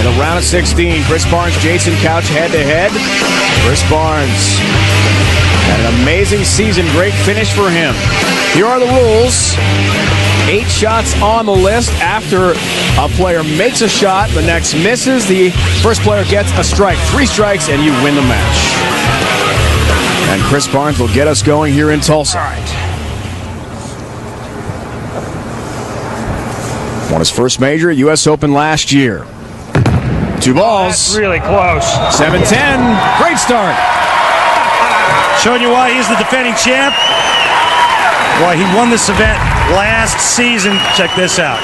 In the round of 16, Chris Barnes, Jason Couch head-to-head. Chris Barnes had an amazing season. Great finish for him. Here are the rules. 8 shots on the list. After a player makes a shot, the next misses, the first player gets a strike. 3 strikes, and you win the match. And Chris Barnes will get us going here in Tulsa. All right. Won his first major at U.S. Open last year. 2 balls. That's really close. 7-10. Great start. Showing you why he's the defending champ. Why he won this event last season. Check this out.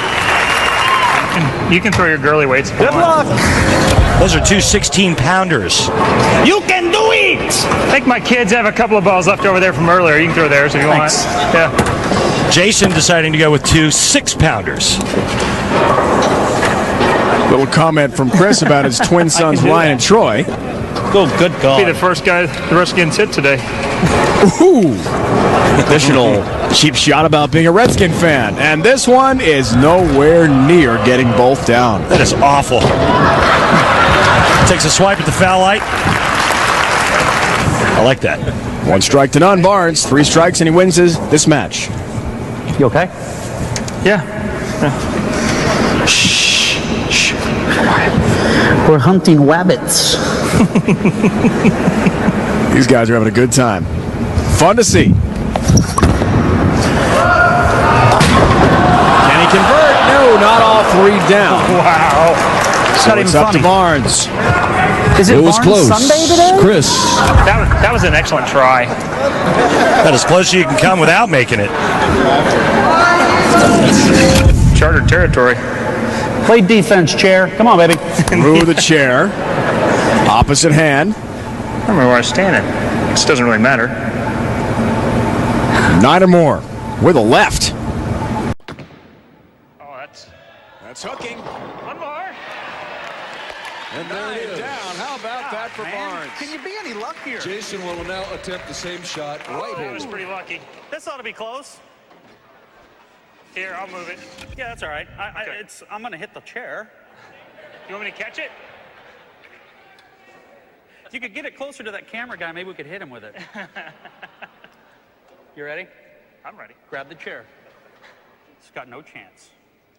You can throw your girly weights. Good luck. Those are 2 16-pounders. You can do it! I think my kids have a couple of balls left over there from earlier. You can throw theirs if you want. Yeah. Jason deciding to go with 2 6-pounders. Little comment from Chris about his twin sons, Ryan and Troy. Oh, good God. Be the first guy the Redskins hit today. Ooh. Additional cheap shot about being a Redskin fan. And this one is nowhere near getting both down. That is awful. Takes a swipe at the foul light. I like that. 1 strike to none. Barnes, 3 strikes, and he wins this match. You okay? Yeah. Shh. Shh. We're hunting rabbits. These guys are having a good time. Fun to see. Can he convert? No, not all 3 down. Wow. So it's up to Barnes. Is it was Barnes close. Sunday today? Chris. That was an excellent try. That is as close as you can come without making it. Chartered territory. Play defense, chair. Come on, baby. Through the chair. Opposite hand. I don't remember where I was standing. This doesn't really matter. 9 or more with a left. Oh, That's hooking. one more. And there it is. Down. How about that for Barnes? Can you be any luckier? Jason will now attempt the same shot That was right-handed. pretty lucky. This ought to be close. Here, I'll move it. Yeah, that's all right. Okay. I'm going to hit the chair. You want me to catch it? If you could get it closer to that camera guy, maybe we could hit him with it. You ready? I'm ready. Grab the chair. It's got no chance.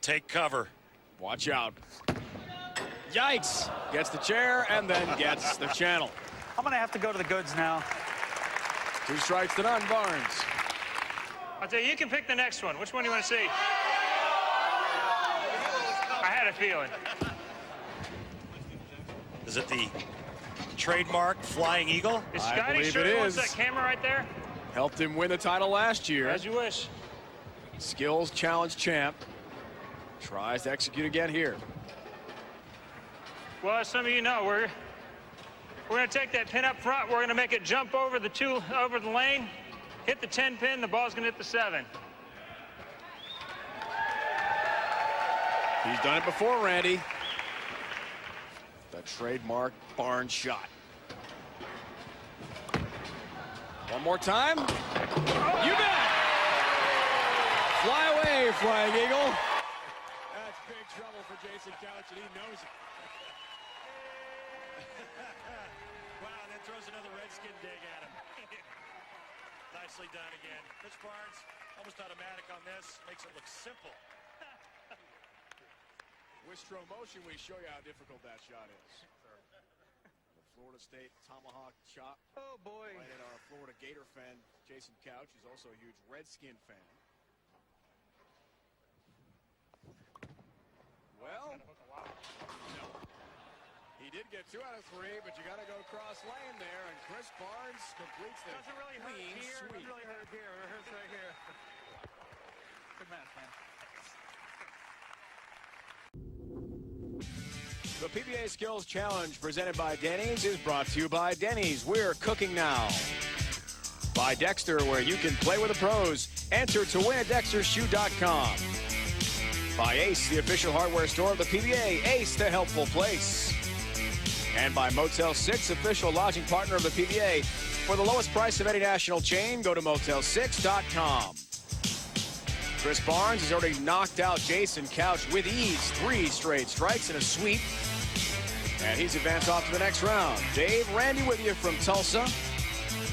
Take cover. Watch out. Yikes. Gets the chair and then gets the channel. I'm going to have to go to the goods now. 2 strikes to none, Barnes. I'll tell you can pick the next one. Which one do you want to see? I had a feeling. Is it the trademark Flying Eagle? Is I Scotty believe sure it he wants is. that camera right there? Helped him win the title last year. As you wish. Skills challenge champ. Tries to execute again here. Well, as some of you know, we're going to take that pin up front. We're going to make it jump over the lane, hit the 10 pin. The ball's going to hit the 7. He's done it before, Randy. The trademark Barnes shot. One more time. You bet. Fly away, Flying Eagle. That's big trouble for Jason Couch, and he knows it. Wow, that throws another Redskin dig at him. Nicely done again. Chris Barnes, almost automatic on this. Makes it look simple. With slow motion, we show you how difficult that shot is. The Florida State tomahawk chop. Oh, boy. Right at our Florida Gator fan, Jason Couch, who's also a huge Redskin fan. Well, no. He did get 2 out of 3, but you got to go cross lane there, and Chris Barnes completes the Doesn't really hurt clean here. sweep. Doesn't really hurt here. It hurts right here. Good match, man. The PBA Skills Challenge presented by Denny's is brought to you by Denny's. We're cooking now. By Dexter, where you can play with the pros. Enter to win at DexterShoe.com. By Ace, the official hardware store of the PBA. Ace, the helpful place. And by Motel 6, official lodging partner of the PBA. For the lowest price of any national chain, go to Motel6.com. Chris Barnes has already knocked out Jason Couch with ease. 3 straight strikes and a sweep. And he's advanced off to the next round. Dave, Randy with you from Tulsa.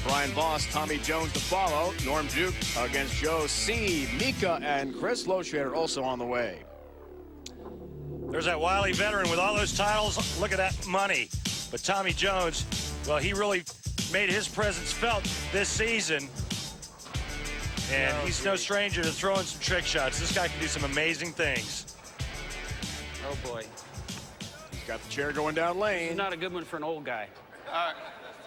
Brian Voss, Tommy Jones to follow. Norm Duke against Joe C. Mika and Chris Loschrader also on the way. There's that wily veteran with all those titles. Look at that money. But Tommy Jones, well, he really made his presence felt this season. And he's no stranger to throwing some trick shots. This guy can do some amazing things. Oh, boy. He's got the chair going down lane. It's not a good one for an old guy. All right.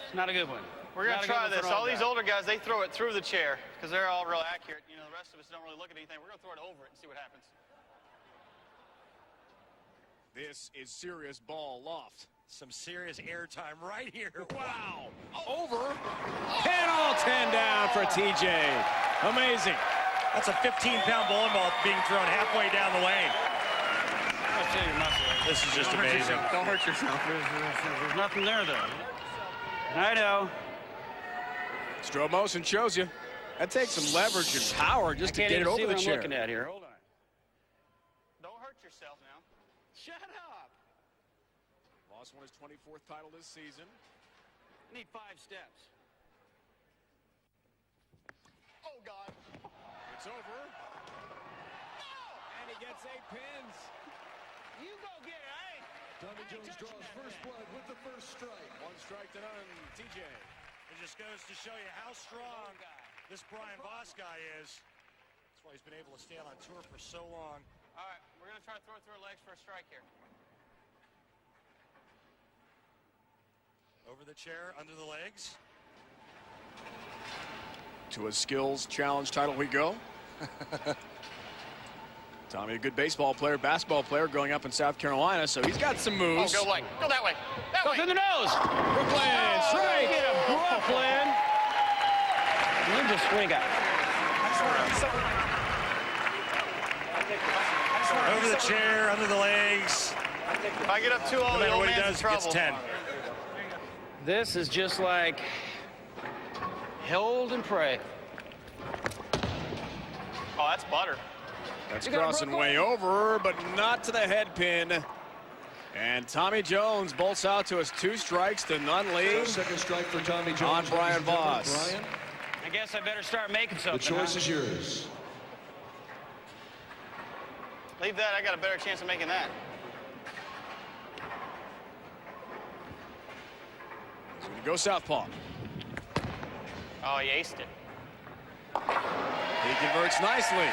It's not a good one. We're going to try this. All these older guys, they throw it through the chair because they're all real accurate. You know, the rest of us don't really look at anything. We're going to throw it over it and see what happens. This is serious ball loft. Some serious airtime right here. Wow. Over. And all 10 down for TJ. Amazing. That's a 15-pound bowling ball being thrown halfway down the lane. This is just amazing. Don't hurt yourself. There's nothing there, though. I know. Strobe motion shows you. That takes some leverage and power just to get it over the chair. Looking at here. Hold on. Don't hurt yourself now. Shut up. Voss won his 24th title this season. I need 5 steps. Oh, God. It's over. And he gets 8 pins. You go get it. Tommy Jones draws first blood with the first strike. 1 strike to none. TJ. It just goes to show you how strong this Brian Voss guy is. That's why he's been able to stay on tour for so long. All right, we're going to try to throw it through our legs for a strike here. Over the chair, under the legs. To a skills challenge title we go. Tommy, a good baseball player, basketball player growing up in South Carolina, so he's got some moves. Oh, go away. Go that way. That way. Through the nose. Brooklyn, strike. Get him, Brooklyn. You just swing it. Over the chair, under the legs. If I get up too low, No the matter old what he man's does, in gets trouble. 10. This is just like hold and pray. Oh, that's butter. That's crossing way over, but not to the head pin. And Tommy Jones bolts out to his 2 strikes to none lead. Second strike for Tommy Jones. On Brian Voss. Brian, I guess I better start making something. the choice is yours. Leave that. I got a better chance of making that. He's going to go southpaw. Oh, he aced it. He converts nicely.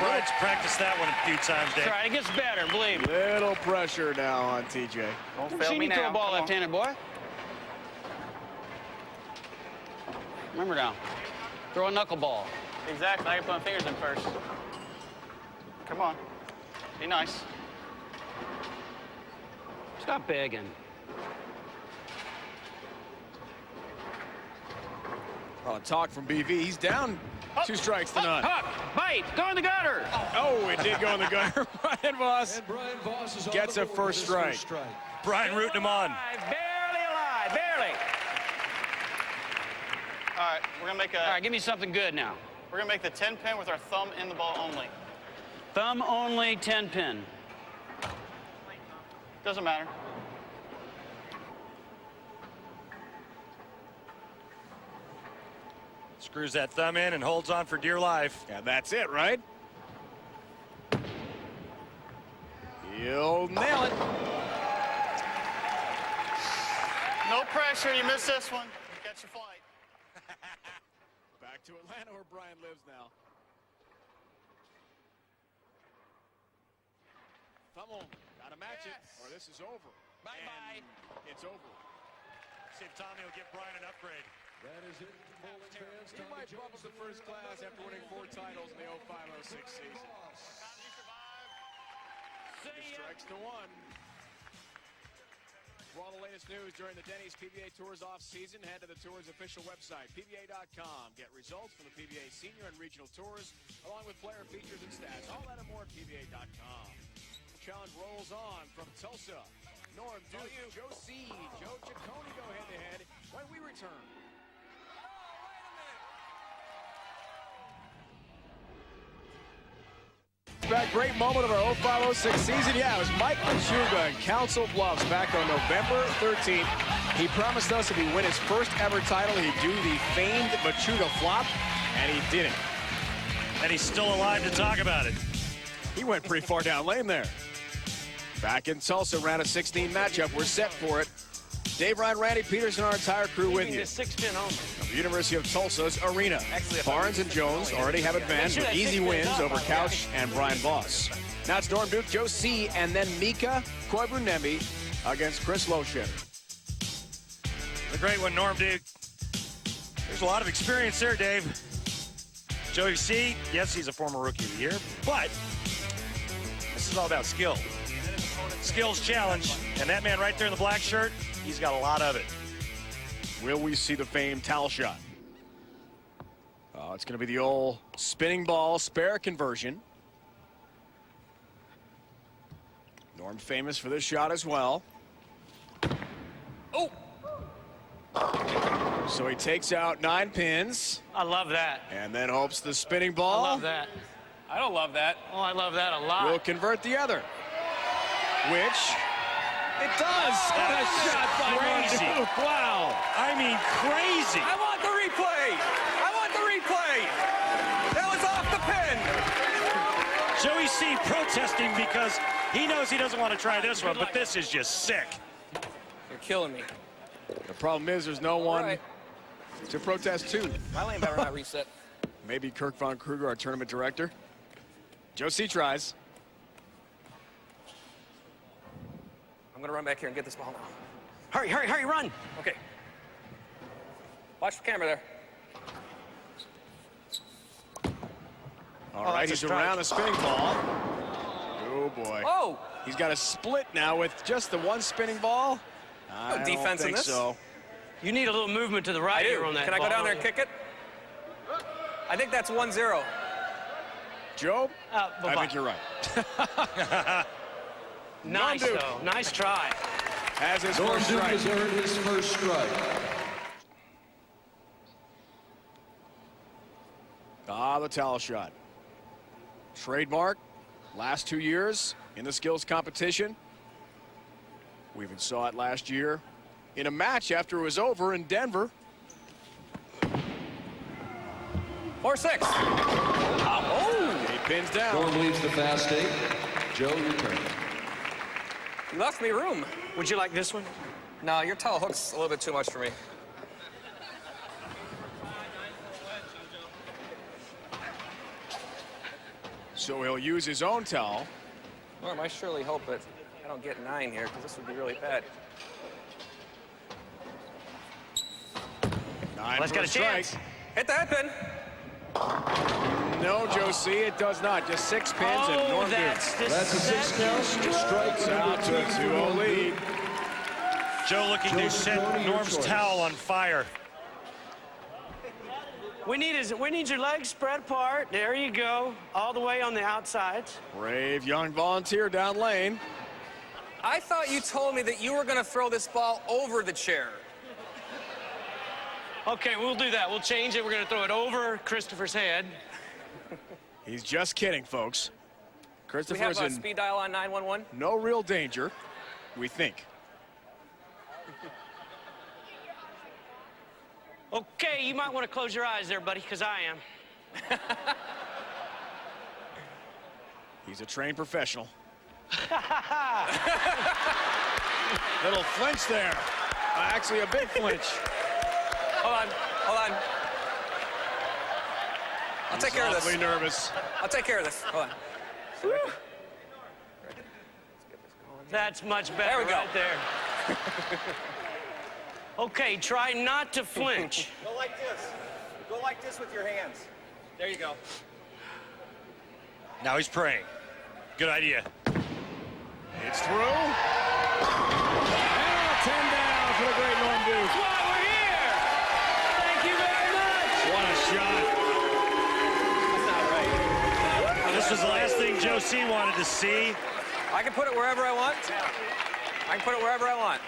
Brian's practiced that one a few times, Dave. Try. It gets better, believe me. Little pressure now on TJ. Don't I've fail seen me you throw now. a ball Come on. left-handed, boy. Remember now. Throw a knuckleball. Exactly. I can put my fingers in first. Come on. Be nice. Stop begging. On talk from BV. He's down 2 strikes to none. Huck, bite, go in the gutter. Oh, it did go in the gutter. Brian Voss And Brian Voss is gets on a the board first with his strike. Brian rooting him on. Barely alive, barely. All right, we're gonna make All right, give me something good now. we're gonna make the 10 pin with our thumb in the ball only. Thumb only 10 pin. Doesn't matter. Screws that thumb in and holds on for dear life. Yeah, that's it, right? He'll nail it. No pressure. You missed this one. You catch your flight. Back to Atlanta where Brian lives now. Come on, gotta match it, or this is over. Bye-bye. It's over. See if Tommy will give Brian an upgrade. That is it. Bowling fans, He Tommy might bump Jones up to first class after winning 4 titles in the 05-06 season. Strikes to 1. For all the latest news during the Denny's PBA Tours off-season, head to the Tours official website, PBA.com. Get results from the PBA Senior and Regional Tours, along with player features and stats. All that and more at PBA.com. Challenge rolls on from Tulsa. Norm Duke, Joe C, Joe Ciccone go head-to-head when we return. back. Great moment of our 05-06 season. Yeah, it was Mike Machuga in Council Bluffs back on November 13th. He promised us if he win his first ever title, he'd do the famed Machuga flop, and he did it. And he's still alive to talk about it. He went pretty far down lane there. Back in Tulsa, round of 16 matchup. We're set for it. Dave, Ryan, Randy Peterson, our entire crew with you. 6-pin home. The University of Tulsa's arena. Barnes and Jones already have advanced with easy wins over Couch and Brian Voss. Now it's Norm Duke, Joe C., and then Mika Koivuniemen against Chris Loschetter. The great one, Norm Duke. There's a lot of experience there, Dave. Joey C., yes, he's a former Rookie of the Year, but this is all about skill. Skills challenge, and that man right there in the black shirt, he's got a lot of it. Will we see the famed towel shot? It's going to be the old spinning ball spare conversion. Norm famous for this shot as well. Oh! So he takes out 9 pins. I love that. And then hopes the spinning ball. I love that. I don't love that. Oh, I love that a lot. Will convert the other. Which it does. What a shot by crazy. Norm Duke. Wow. I mean, crazy. I want the replay. I want the replay. That was off the pin. Joey C. protesting because he knows he doesn't want to try this one, but this is just sick. You're killing me. The problem is there's no one to protest to. My lane better not reset. Maybe Kirk Von Kruger, our tournament director. Joe C. tries. I'm going to run back here and get this ball now. Hurry, hurry, hurry, run. Okay. Watch the camera there. All right, he's around the spinning ball. Oh, boy. Oh! He's got a split now with just the one spinning ball. I defense don't in think this. so. You need a little movement to the right here on that Can I go ball. down there and kick it? I think that's 1-0. Joe, I bye-bye. think you're right. Nice, Norm Duke though. Nice try. has his Norm first Duke strike. has earned his first strike. The towel shot. Trademark. Last 2 years in the skills competition. We even saw it last year in a match after it was over in Denver. 4-6. Oh! 8 pins down. Norm leads the fast 8. Joe returns. You left me room. Would you like this one? No, your towel hook's a little bit too much for me. So he'll use his own towel. Norm, I surely hope that I don't get 9 here, because this would be really bad. 9 Let's for get a strike. chance. Hit the head pin. No, Joe C. It does not. Just 6 pins and Norm Duke. That's a 6 count. Strike Out number to a 2-0 lead. Joe looking to set Norm's towel on fire. We need your legs spread apart. There you go. All the way on the outsides. Brave young volunteer down lane. I thought you told me that you were going to throw this ball over the chair. Okay, we'll do that. We'll change it. We're going to throw it over Christopher's head. He's just kidding, folks. We Christopher's have a in speed dial on 911. no real danger, we think. Okay, you might want to close your eyes there, buddy, because I am. He's a trained professional. Little flinch there. Actually, a big flinch. Hold on. Hold on. I'll take care of this. Awfully nervous. I'll take care of this. Hold on. That's much better There we go. right there. Okay, try not to flinch. Go like this. Go like this with your hands. There you go. Now he's praying. Good idea. It's through. And 10 down for the great Norm Duke. That's why we're here. Thank you very much. What a shot. That's not right. Well, this was the last thing Joe C. wanted to see. I can put it wherever I want. I can put it wherever I want.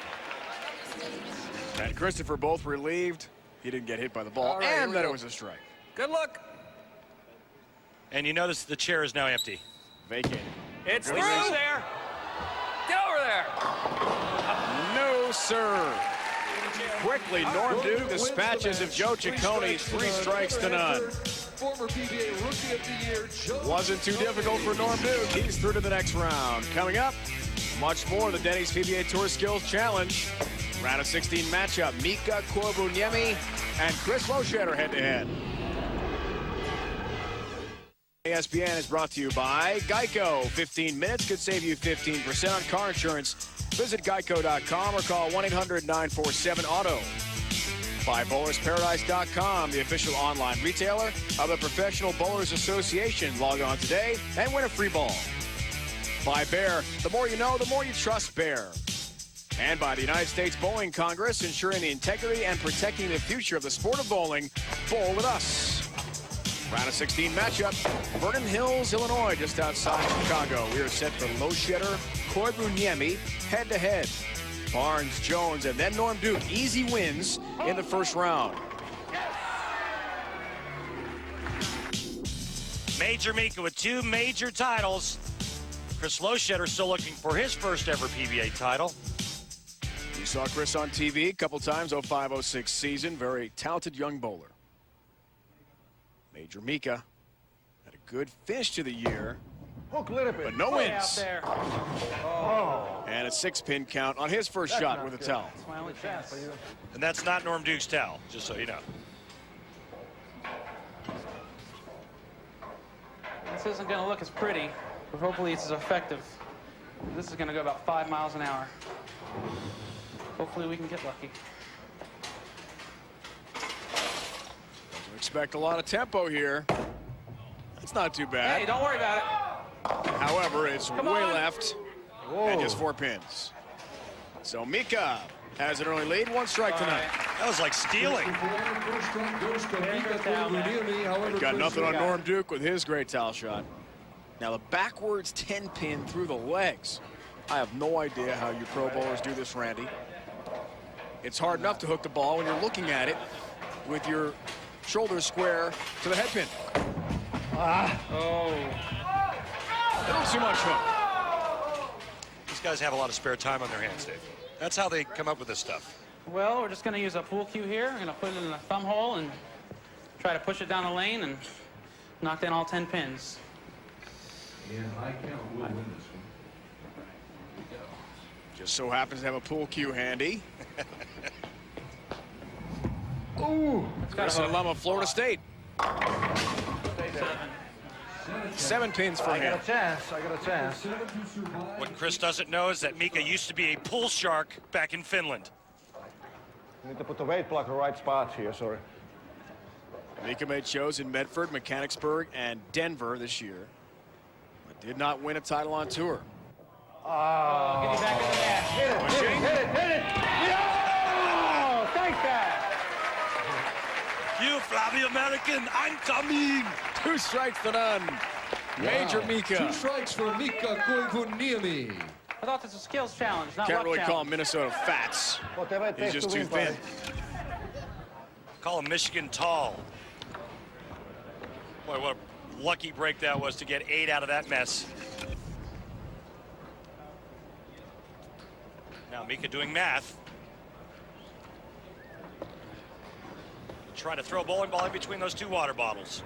And Christopher both relieved he didn't get hit by the ball All right, here and we that go. it was a strike. Good luck. And you notice the chair is now empty. Vacated. It's Good through reason. there. Get over there. No, sir. Quickly, Norm Duke dispatches of Joe Ciccone, 3 strikes to none. Former PBA Rookie of the Year, Joe. Wasn't too difficult for Norm Duke. He's through to the next round. Coming up, much more of the Denny's PBA Tour Skills Challenge. Round of 16 matchup, Mika Koivuniemi and Chris Loschetter head-to-head. ESPN is brought to you by Geico. 15 minutes could save you 15% on car insurance. Visit geico.com or call 1-800-947-AUTO. By BowlersParadise.com, the official online retailer of the Professional Bowlers Association. Log on today and win a free ball. By Bear, the more you know, the more you trust Bear. And by the United States Bowling Congress, ensuring the integrity and protecting the future of the sport of bowling. Bowl with us. Round of 16 matchup, Vernon Hills, Illinois, just outside Chicago. We are set for Loschetter, Koivuniemi, head-to-head. Barnes, Jones, and then Norm Duke. Easy wins in the first round. Major Mika with 2 major titles. Chris Loschetter still looking for his first ever PBA title. We saw Chris on TV a couple times, 05-06 season. Very talented young bowler. Major Mika had a good finish to the year, but no wins. And a 6-pin count on his first shot with a towel. That's my only chance. And that's not Norm Duke's towel, just so you know. This isn't going to look as pretty, but hopefully it's as effective. This is going to go about 5 miles an hour. Hopefully we can get lucky. Expect a lot of tempo here. That's not too bad. Hey, don't worry about it. However, it's Come way on. left and just 4 pins. So Mika has an early lead, 1 strike tonight. That was like stealing. First strike goes to Mika Koivuniemi. However, Got Chris nothing on Loschetter- Norm Duke with his great towel shot. Now the backwards 10-pin through the legs. I have no idea how you pro bowlers do this, Randy. It's hard enough to hook the ball when you're looking at it with your shoulders square to the head pin. Oh. A little too much hook. These guys have a lot of spare time on their hands, Dave. That's how they come up with this stuff. Well, we're just going to use a pool cue here. We're going to put it in the thumb hole and try to push it down the lane and knock down all 10 pins. And I count will win this one. Just so happens to have a pool cue handy. Ooh. Chris and Lum of Florida State. 7 pins for him. I got a chance. What Chris doesn't know is that Mika used to be a pool shark back in Finland. Need to put the weight block in the right spot here, sorry. Mika made shows in Medford, Mechanicsburg, and Denver this year, but did not win a title on tour. Oh, get you back in the net. Pushing. Hit it! Yeah! Thank that! You flabby American, I'm coming! 2 strikes to none. Major Wow. Mika. 2 strikes for Mika Koivuniemi. I thought this was a skills challenge, not Can't luck really call challenge. him Minnesota fats. Whatever it He's takes just to too win, thin. buddy. Call him Michigan tall. Boy, what a lucky break that was to get 8 out of that mess. Now Mika doing math. Trying to throw a bowling ball in between those 2 water bottles.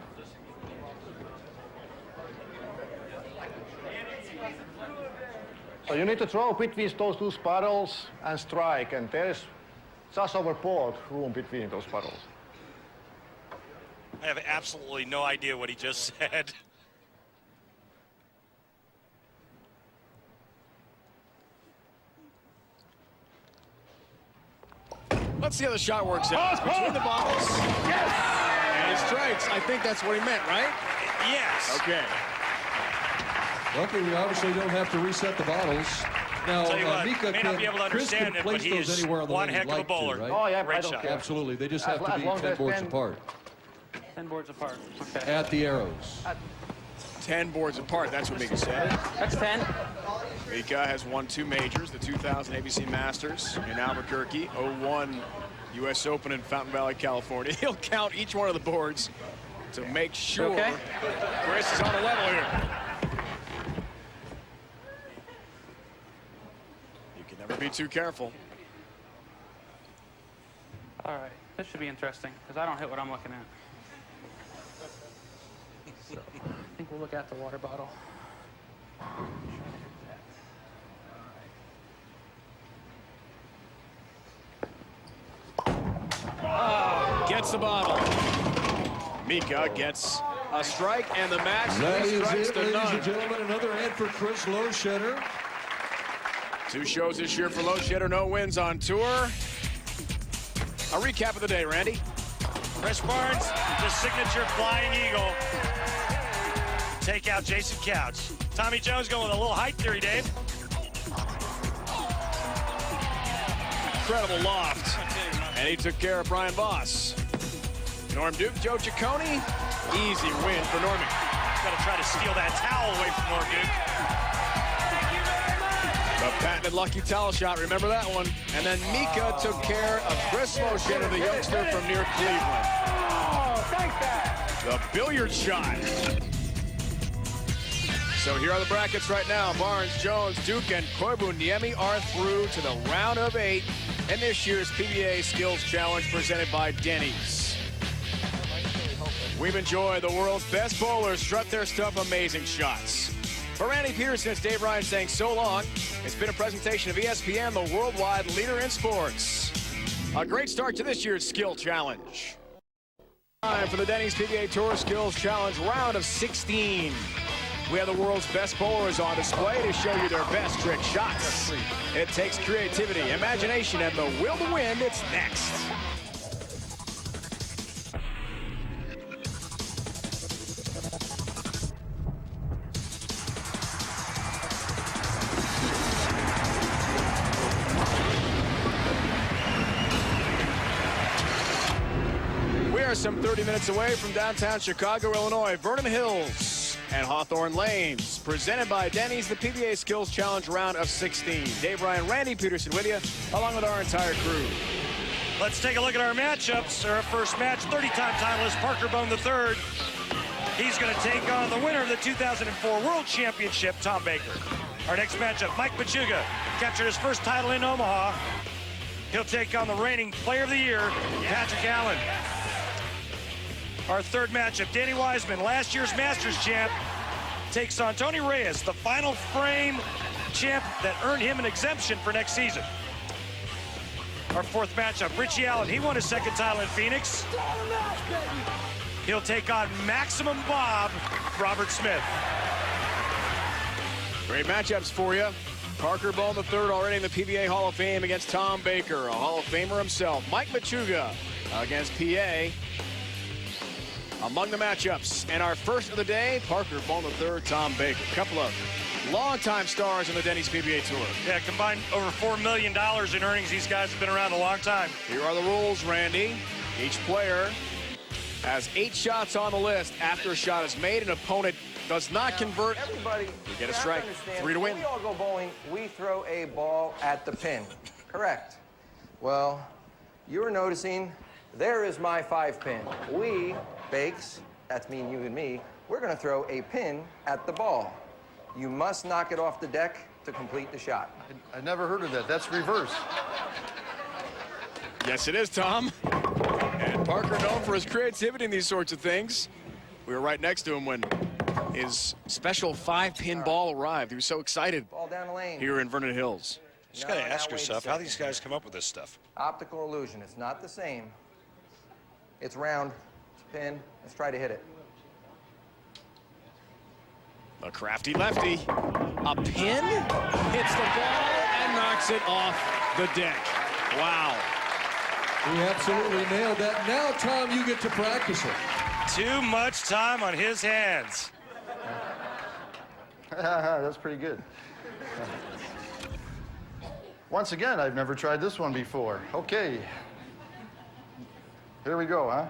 So you need to throw between those 2 bottles and strike, and there's just over board room between those bottles. I have absolutely no idea what he just said. Let's see how the shot works out. It's between the bottles. Yes! And he strikes. I think that's what he meant, right? Yes. Okay. Luckily, we obviously don't have to reset the bottles. Now, Tell you what, Mika may not be able to Chris can understand it, but place he those is anywhere on the one lane heck he'd of a like to, bowler. right? Oh, yeah, Great I don't shot. care. Absolutely. They just As have to be long as 10 boards 10 apart 10 boards apart. Okay. at the arrows. 10 boards apart. That's what Mika said. That's 10. Mika has won 2 majors, the 2000 ABC Masters in Albuquerque, 01 U.S. Open in Fountain Valley, California. He'll count each one of the boards to make sure Okay. Chris is on the level here. too careful. All right, this should be interesting because I don't hit what I'm looking at. So I think we'll look at the water bottle. Gets the bottle. Mika gets a strike, and the match That is strikes it, to ladies none. and gentlemen. Another end for Chris Loschetter. 2 shows this year for Loschetter, no wins on tour. A recap of the day, Randy. Chris Barnes, the signature flying eagle. Take out Jason Couch. Tommy Jones going with a little height theory, Dave. Incredible loft. And he took care of Brian Voss. Norm Duke, Joe Ciccone. Easy win for Norman. Got to try to steal that towel away from Norm Duke. The patented lucky towel shot, remember that one? And then Mika took care of Chris Loschetter, the youngster from near Cleveland. The billiard shot. So here are the brackets right now. Barnes, Jones, Duke, and Koivu-Niemi are through to the round of 8 in this year's PBA Skills Challenge presented by Denny's. We've enjoyed the world's best bowlers strut their stuff, amazing shots. For Randy Peterson, it's Dave Ryan saying so long. It's been a presentation of ESPN, the worldwide leader in sports. A great start to this year's Skill Challenge. Time for the Denny's PBA Tour Skills Challenge round of 16. We have the world's best bowlers on display to show you their best trick shots. It takes creativity, imagination, and the will to win. It's next. We are some 30 minutes away from downtown Chicago, Illinois, Vernon Hills and Hawthorne Lanes. Presented by Denny's, the PBA Skills Challenge round of 16. Dave Ryan, Randy Peterson with you, along with our entire crew. Let's take a look at our matchups. Our first match, 30-time titleist Parker Bone III. He's going to take on the winner of the 2004 World Championship, Tom Baker. Our next matchup, Mike Machuga, captured his first title in Omaha. He'll take on the reigning Player of the Year, Patrick Allen. Our third matchup, Danny Wiseman, last year's Masters champ, takes on Tony Reyes, the final frame champ that earned him an exemption for next season. Our fourth matchup, Richie Allen, he won his second title in Phoenix. He'll take on Maximum Bob, Robert Smith. Great matchups for you. Parker Bone III already in the PBA Hall of Fame against Tom Baker, a Hall of Famer himself. Mike Machuga against PA. Among the matchups, and our first of the day, Parker Bone III, Tom Baker. A couple of longtime stars in the Denny's PBA Tour. Yeah, combined over $4 million in earnings. These guys have been around a long time. Here are the rules, Randy. Each player has 8 shots on the list. After a shot is made, an opponent does not convert. Everybody, You get a strike. 3 to win. When we all go bowling, we throw a ball at the pin. Correct. Well, you're noticing there is my 5-pin. We, Bakes, that's me and you and me, we're going to throw a pin at the ball. You must knock it off the deck to complete the shot. I never heard of that. That's reverse. Yes, it is, Tom. And Parker, known for his creativity in these sorts of things. We were right next to him when his special 5-pin ball arrived. He was so excited Ball down the lane. here in Vernon Hills. Just got to No, ask now wait a yourself how second. these guys come up with this stuff. Optical illusion. It's not the same. It's round. It's a pin. Let's try to hit it. A crafty lefty. A pin hits the ball and knocks it off the deck. Wow. He absolutely nailed that. Now, Tom, you get to practice it. Too much time on his hands. That's pretty good. Once again, I've never tried this one before. Okay. Here we go, huh?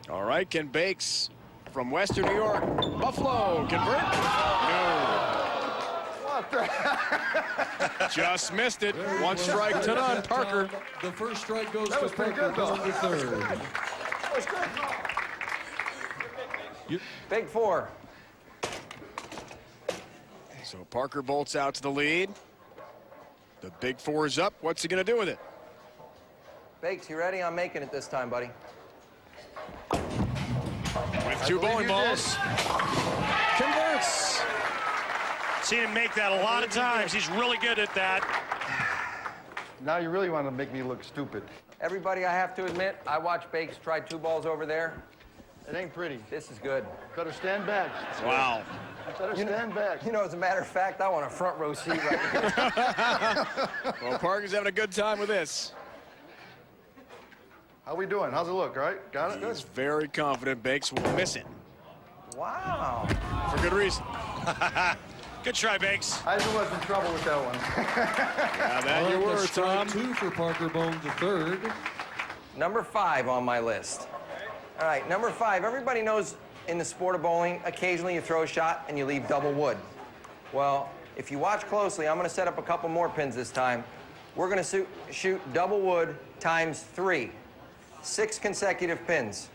All right, Ken Bakes from Western New York. Buffalo, convert? No. What the? Just missed it. One strike to none. Parker. Tom, the first strike goes That to was pretty Parker good, though. Bone III. That was good. Big 4. So Parker bolts out to the lead. The big four is up. What's he going to do with it? Bakes, you ready? I'm making it this time, buddy. With two bowling balls. Converts. Seen him make that a lot of times. He's really good at that. Now you really want to make me look stupid. Everybody, I have to admit, I watched Bakes try 2 balls over there. It ain't pretty. This is good. Better stand back. Wow. Better stand back. You know, as a matter of fact, I want a front row seat right here. Well, Parker's having a good time with this. How we doing? How's it look, all right? Got it? He's very confident Bakes will miss it. Wow. For good reason. Good try, Bakes. I was in trouble with that one. Yeah, that you were, Tom. 2 for Parker Bone the third. Number 5 on my list. All right, number 5. Everybody knows in the sport of bowling, occasionally you throw a shot and you leave double wood. Well, if you watch closely, I'm going to set up a couple more pins this time. We're going to shoot double wood times 3. 6 consecutive pins.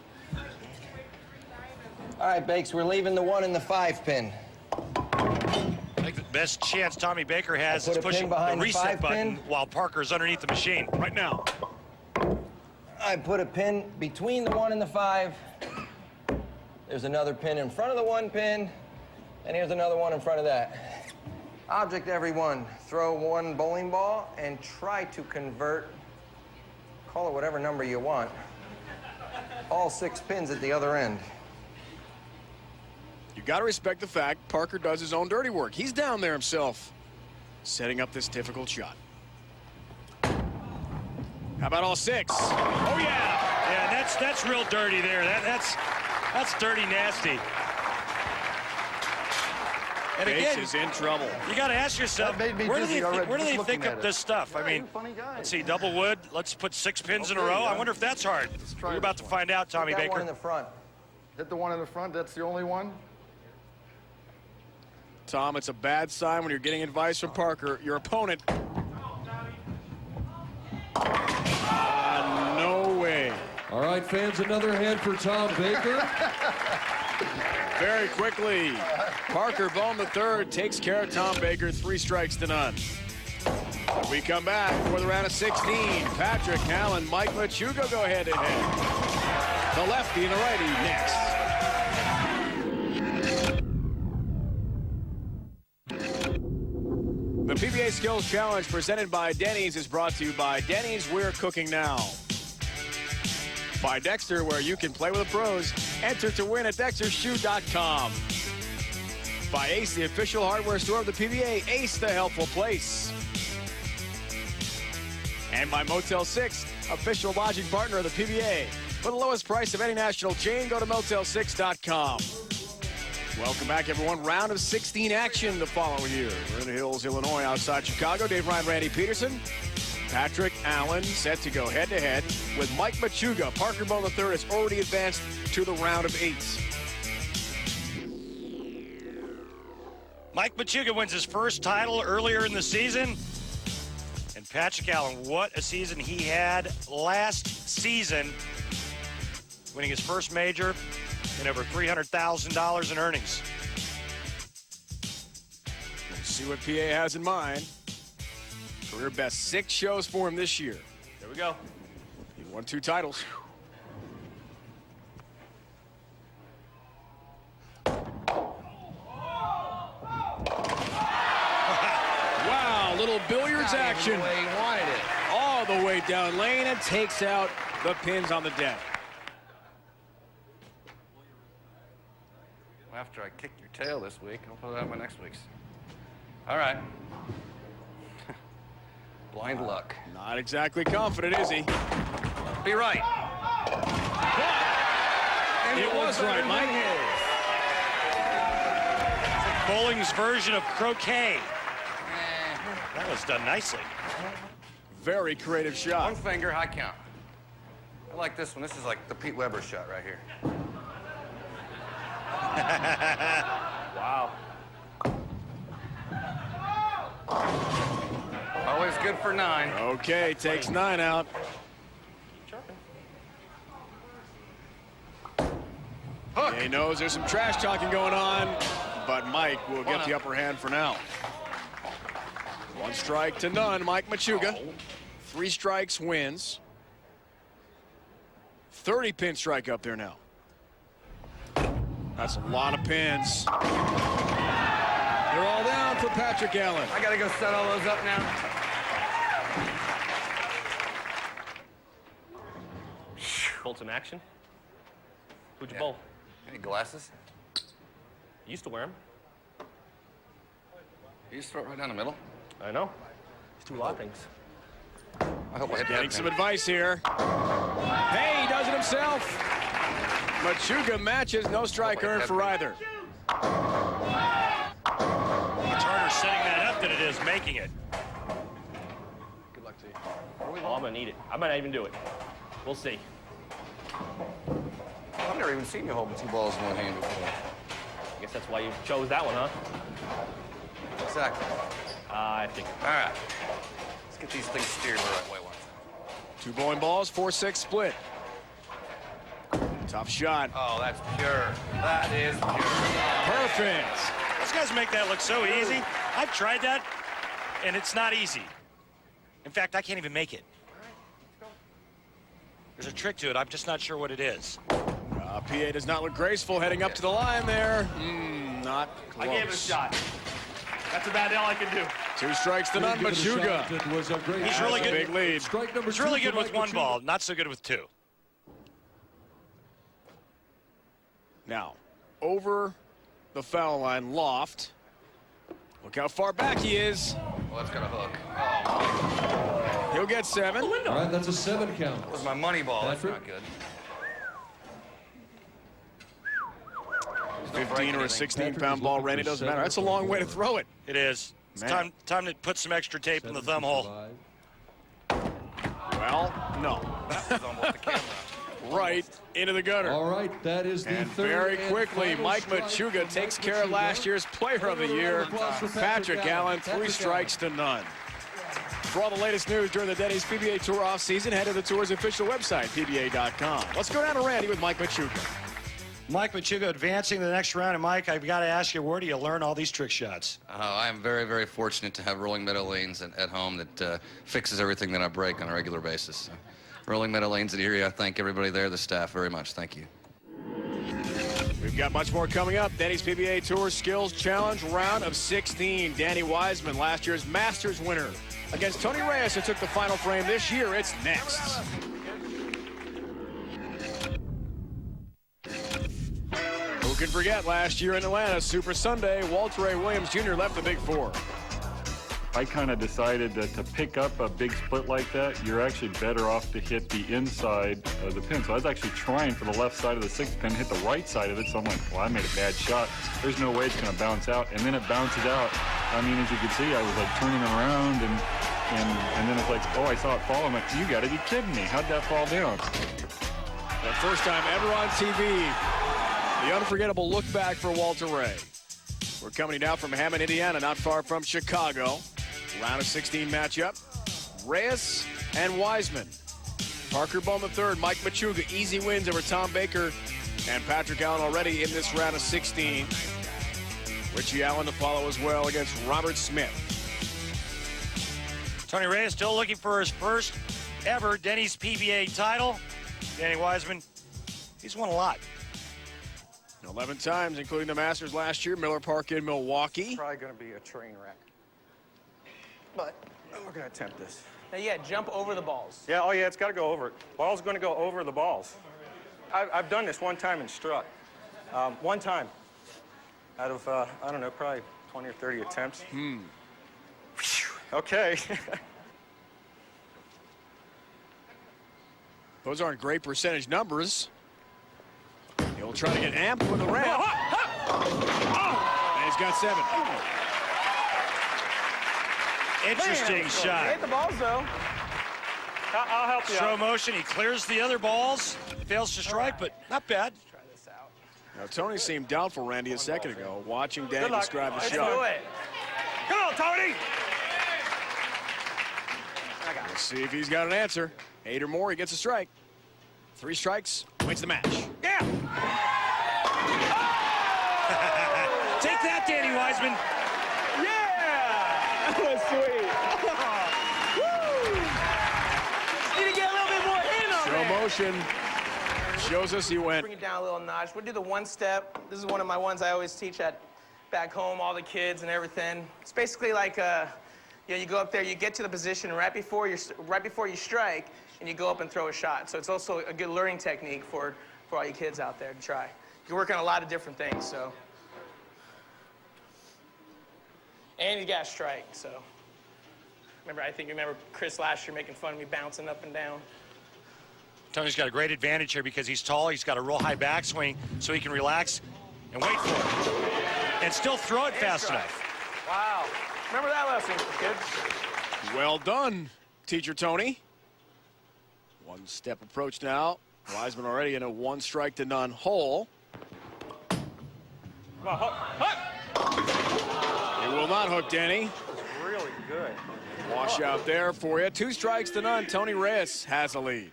All right, Bakes, we're leaving the 1 and the 5 pin. I think the best chance Tommy Baker has is Put a pin pushing the behind the reset 5 button pin. while Parker's underneath the machine right now. I put a pin between the 1 and the 5. There's another pin in front of the 1 pin, and here's another one in front of that. Object, everyone. Throw 1 bowling ball and try to convert, call it whatever number you want, all 6 pins at the other end. You got to respect the fact Parker does his own dirty work. He's down there himself, setting up this difficult shot. How about all 6? Oh, yeah. Yeah, that's real dirty there. That's dirty nasty. And Bakes again, is in trouble. you got to ask yourself, That made me where do dizzy they, already where do just they looking think at up it. this stuff? Yeah, I mean, you're a funny guy. let's see, double wood. Let's put 6 pins in a Okay, row. yeah. I wonder if that's hard. try We're about this to one. find out, Tommy That Baker. one in the front. Hit the one in the front, that's the only one? Tom, it's a bad sign when you're getting advice from Parker. Your opponent. No way. All right, fans, another hand for Tom Baker. Very quickly, Parker Bone III takes care of Tom Baker, 3 strikes to none. When we come back for the round of 16, Patrick Allen, Mike Machuga go head-to-head. The lefty and the righty next. The PBA Skills Challenge presented by Denny's is brought to you by Denny's. We're cooking now. By Dexter, where you can play with the pros. Enter to win at DexterShoe.com. By Ace, the official hardware store of the PBA. Ace, the helpful place. And by Motel 6, official lodging partner of the PBA. For the lowest price of any national chain, go to Motel6.com. Welcome back, everyone. Round of 16 action to follow here. We're in the Hills, Illinois, outside Chicago. Dave Ryan, Randy Peterson. Patrick Allen set to go head-to-head with Mike Machuga. Parker Bone III has already advanced to the round of 8. Mike Machuga wins his first title earlier in the season. And Patrick Allen, what a season he had last season, winning his first major and over $300,000 in earnings. We'll see what PA has in mind. Career best 6 shows for him this year. There we go. He won 2 titles. Wow, little billiards action. The way he wanted it. All the way down lane and takes out the pins on the deck. After I kick your tail this week, I'll put it on my next week's. All right. Blind luck. Not exactly confident, is he? Be right. But it was right, Mike. Bowling's version of croquet. That was done nicely. Very creative shot. One finger, high count. I like this one. This is like the Pete Weber shot right here. Wow. Always good for 9. Okay, takes 9 out. Hook. He knows there's some trash talking going on, but Mike will get the upper hand for now. 1 strike to none, Mike Machuga. 3 strikes wins. 30 pin strike up there now. That's a lot of pins. They're all down for Patrick Allen. I gotta go set all those up now. Bolt some action. Who'd you bowl? Any glasses? You used to wear them. You just throw it right down the middle? I know. Just do a lot of things. I hope I hit Getting that some pin. advice here. Hey, he does it himself. Machuga matches, no strike earned for either. Much harder setting that up than it is making it. Good luck to you. Oh, I'm gonna need it. I might not even do it. We'll see. I've never even seen you holding 2 balls in one hand before. I guess that's why you chose that one, huh? Exactly. I think. All right. Let's get these things steered the right way once. 2 bowling balls, 4-6 split. Tough shot. Oh, that's pure. That is pure. Perfect. Those guys make that look so easy. I've tried that, and it's not easy. In fact, I can't even make it. There's a trick to it. I'm just not sure what it is. PA does not look graceful heading up to the line there. Not close. I gave it a shot. That's about all I can do. 2 strikes to none, Machuga. It was a great He's really That's a good. big lead. Strike number He's 2 really for good with Mike 1 Machuga. ball, not so good with 2. Now, over the foul line, loft. Look how far back he is. Well, that's got a hook. He'll get 7. All right, that's a 7 count. That was my money ball. That's Patrick? not good. 15 or a 16-pound ball, Randy, doesn't matter. That's a long way to throw it. It is. It's Man. time to put some extra tape in the thumb hole. Well, no. That was almost the camera. Right into the gutter. All right, that is the And third very and quickly, final Mike strike Machuga from takes Mike care of Machuga. last year's Player of the Year, Applause for Patrick Allen. 3 Patrick strikes to none. For all the latest news during the Denny's PBA Tour offseason, head to the tour's official website, PBA.com. Let's go down to Randy with Mike Machuga. Mike Machuga advancing to the next round. And Mike, I've got to ask you, where do you learn all these trick shots? I am very, very fortunate to have rolling meadow lanes at home that fixes everything that I break on a regular basis. Rolling meadow lanes at Erie, I thank everybody there, the staff, very much. Thank you. We've got much more coming up. Denny's PBA Tour Skills Challenge round of 16. Danny Wiseman, last year's Masters winner, against Tony Reyes, who took the final frame this year. It's next. Who can forget last year in Atlanta, Super Sunday, Walter Ray Williams Jr. left the Big Four. I kind of decided that to pick up a big split like that, you're actually better off to hit the inside of the pin. So I was actually trying for the left side of the 6th pin, hit the right side of it. So I'm like, well, I made a bad shot. There's no way it's going to bounce out. And then it bounces out. I mean, as you can see, I was like turning around and then it's like, oh, I saw it fall. I'm like, you got to be kidding me. How'd that fall down? The first time ever on TV, the unforgettable look back for Walter Ray. We're coming now from Hammond, Indiana, not far from Chicago. Round of 16 matchup. Reyes and Wiseman. Parker Bowman III, Mike Machuga, easy wins over Tom Baker and Patrick Allen already in this round of 16. Richie Allen to follow as well against Robert Smith. Tony Reyes still looking for his first ever Denny's PBA title. Danny Wiseman, he's won a lot. 11 times, including the Masters last year, Miller Park in Milwaukee. Probably going to be a train wreck. But we're going to attempt this. Now, yeah, jump over the balls. Yeah, oh yeah, it's got to go over it. Ball's going to go over the balls. I've done this one time in Strut. One time out of, I don't know, probably 20 or 30 attempts. Okay. Those aren't great percentage numbers. He'll try to get amped with the ramp. And he's got 7. Interesting shot. Hit the balls, though. I'll help you Slow out. motion, he clears the other balls, fails to strike, but not bad. Try this out. Now, Tony seemed doubtful, Randy, a second ago, watching Danny describe the Let's shot. do it. Come on, Tony! Let's see if he's got an answer. 8 or more, he gets a strike. 3 strikes, wins the match. Yeah! Take that, Danny Wiseman. Yeah! was sweet. Woo! Need to get a little bit more in on Slow that. motion shows us he went. Bring it down a little notch. We'll do the one step. This is one of my ones I always teach at back home, all the kids and everything. It's basically like you go up there, you get to the position right before you strike, and you go up and throw a shot. So it's also a good learning technique for all you kids out there to try. You can work on a lot of different things, so. And you got to strike, so. I think you remember Chris last year making fun of me bouncing up and down. Tony's got a great advantage here because he's tall. He's got a real high backswing, so he can relax and wait for it. And still throw it fast enough. Wow. Remember that lesson, kids? Well done, Teacher Tony. One-step approach now. Wiseman already in a 1-strike-to-none hole. Come on, hook. It will not hook, Danny. Really good. Wash out there for you. 2 strikes to none. Tony Reyes has a lead.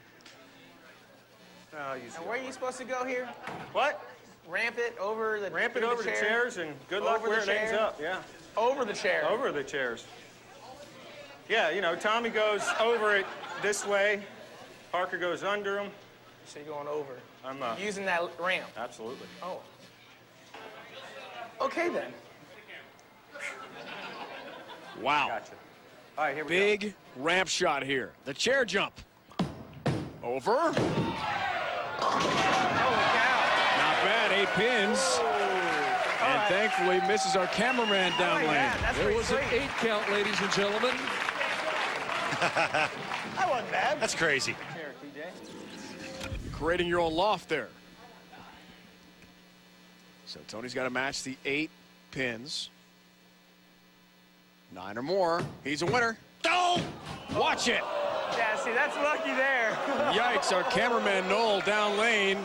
Oh, and where are you supposed to go here? What? Ramp it over the Ramp it over the chairs and good luck where it ends up. Yeah. Over the chair. Over the chairs. Yeah, you know, Tommy goes over it this way. Parker goes under him. So you're going over. I'm using that ramp. Absolutely. Oh. Okay then. Wow. Gotcha. All right, here we go. Big ramp shot here. The chair jump. Over. Holy cow. Not bad, 8 pins. And thankfully misses our cameraman down lane. Yeah, There was an 8 count, ladies and gentlemen. That wasn't bad. That's crazy. Creating your own loft there. So Tony's got to match the 8 pins. 9 or more. He's a winner. Oh! Watch it. Yeah, see, that's lucky there. Yikes, our cameraman Noel down lane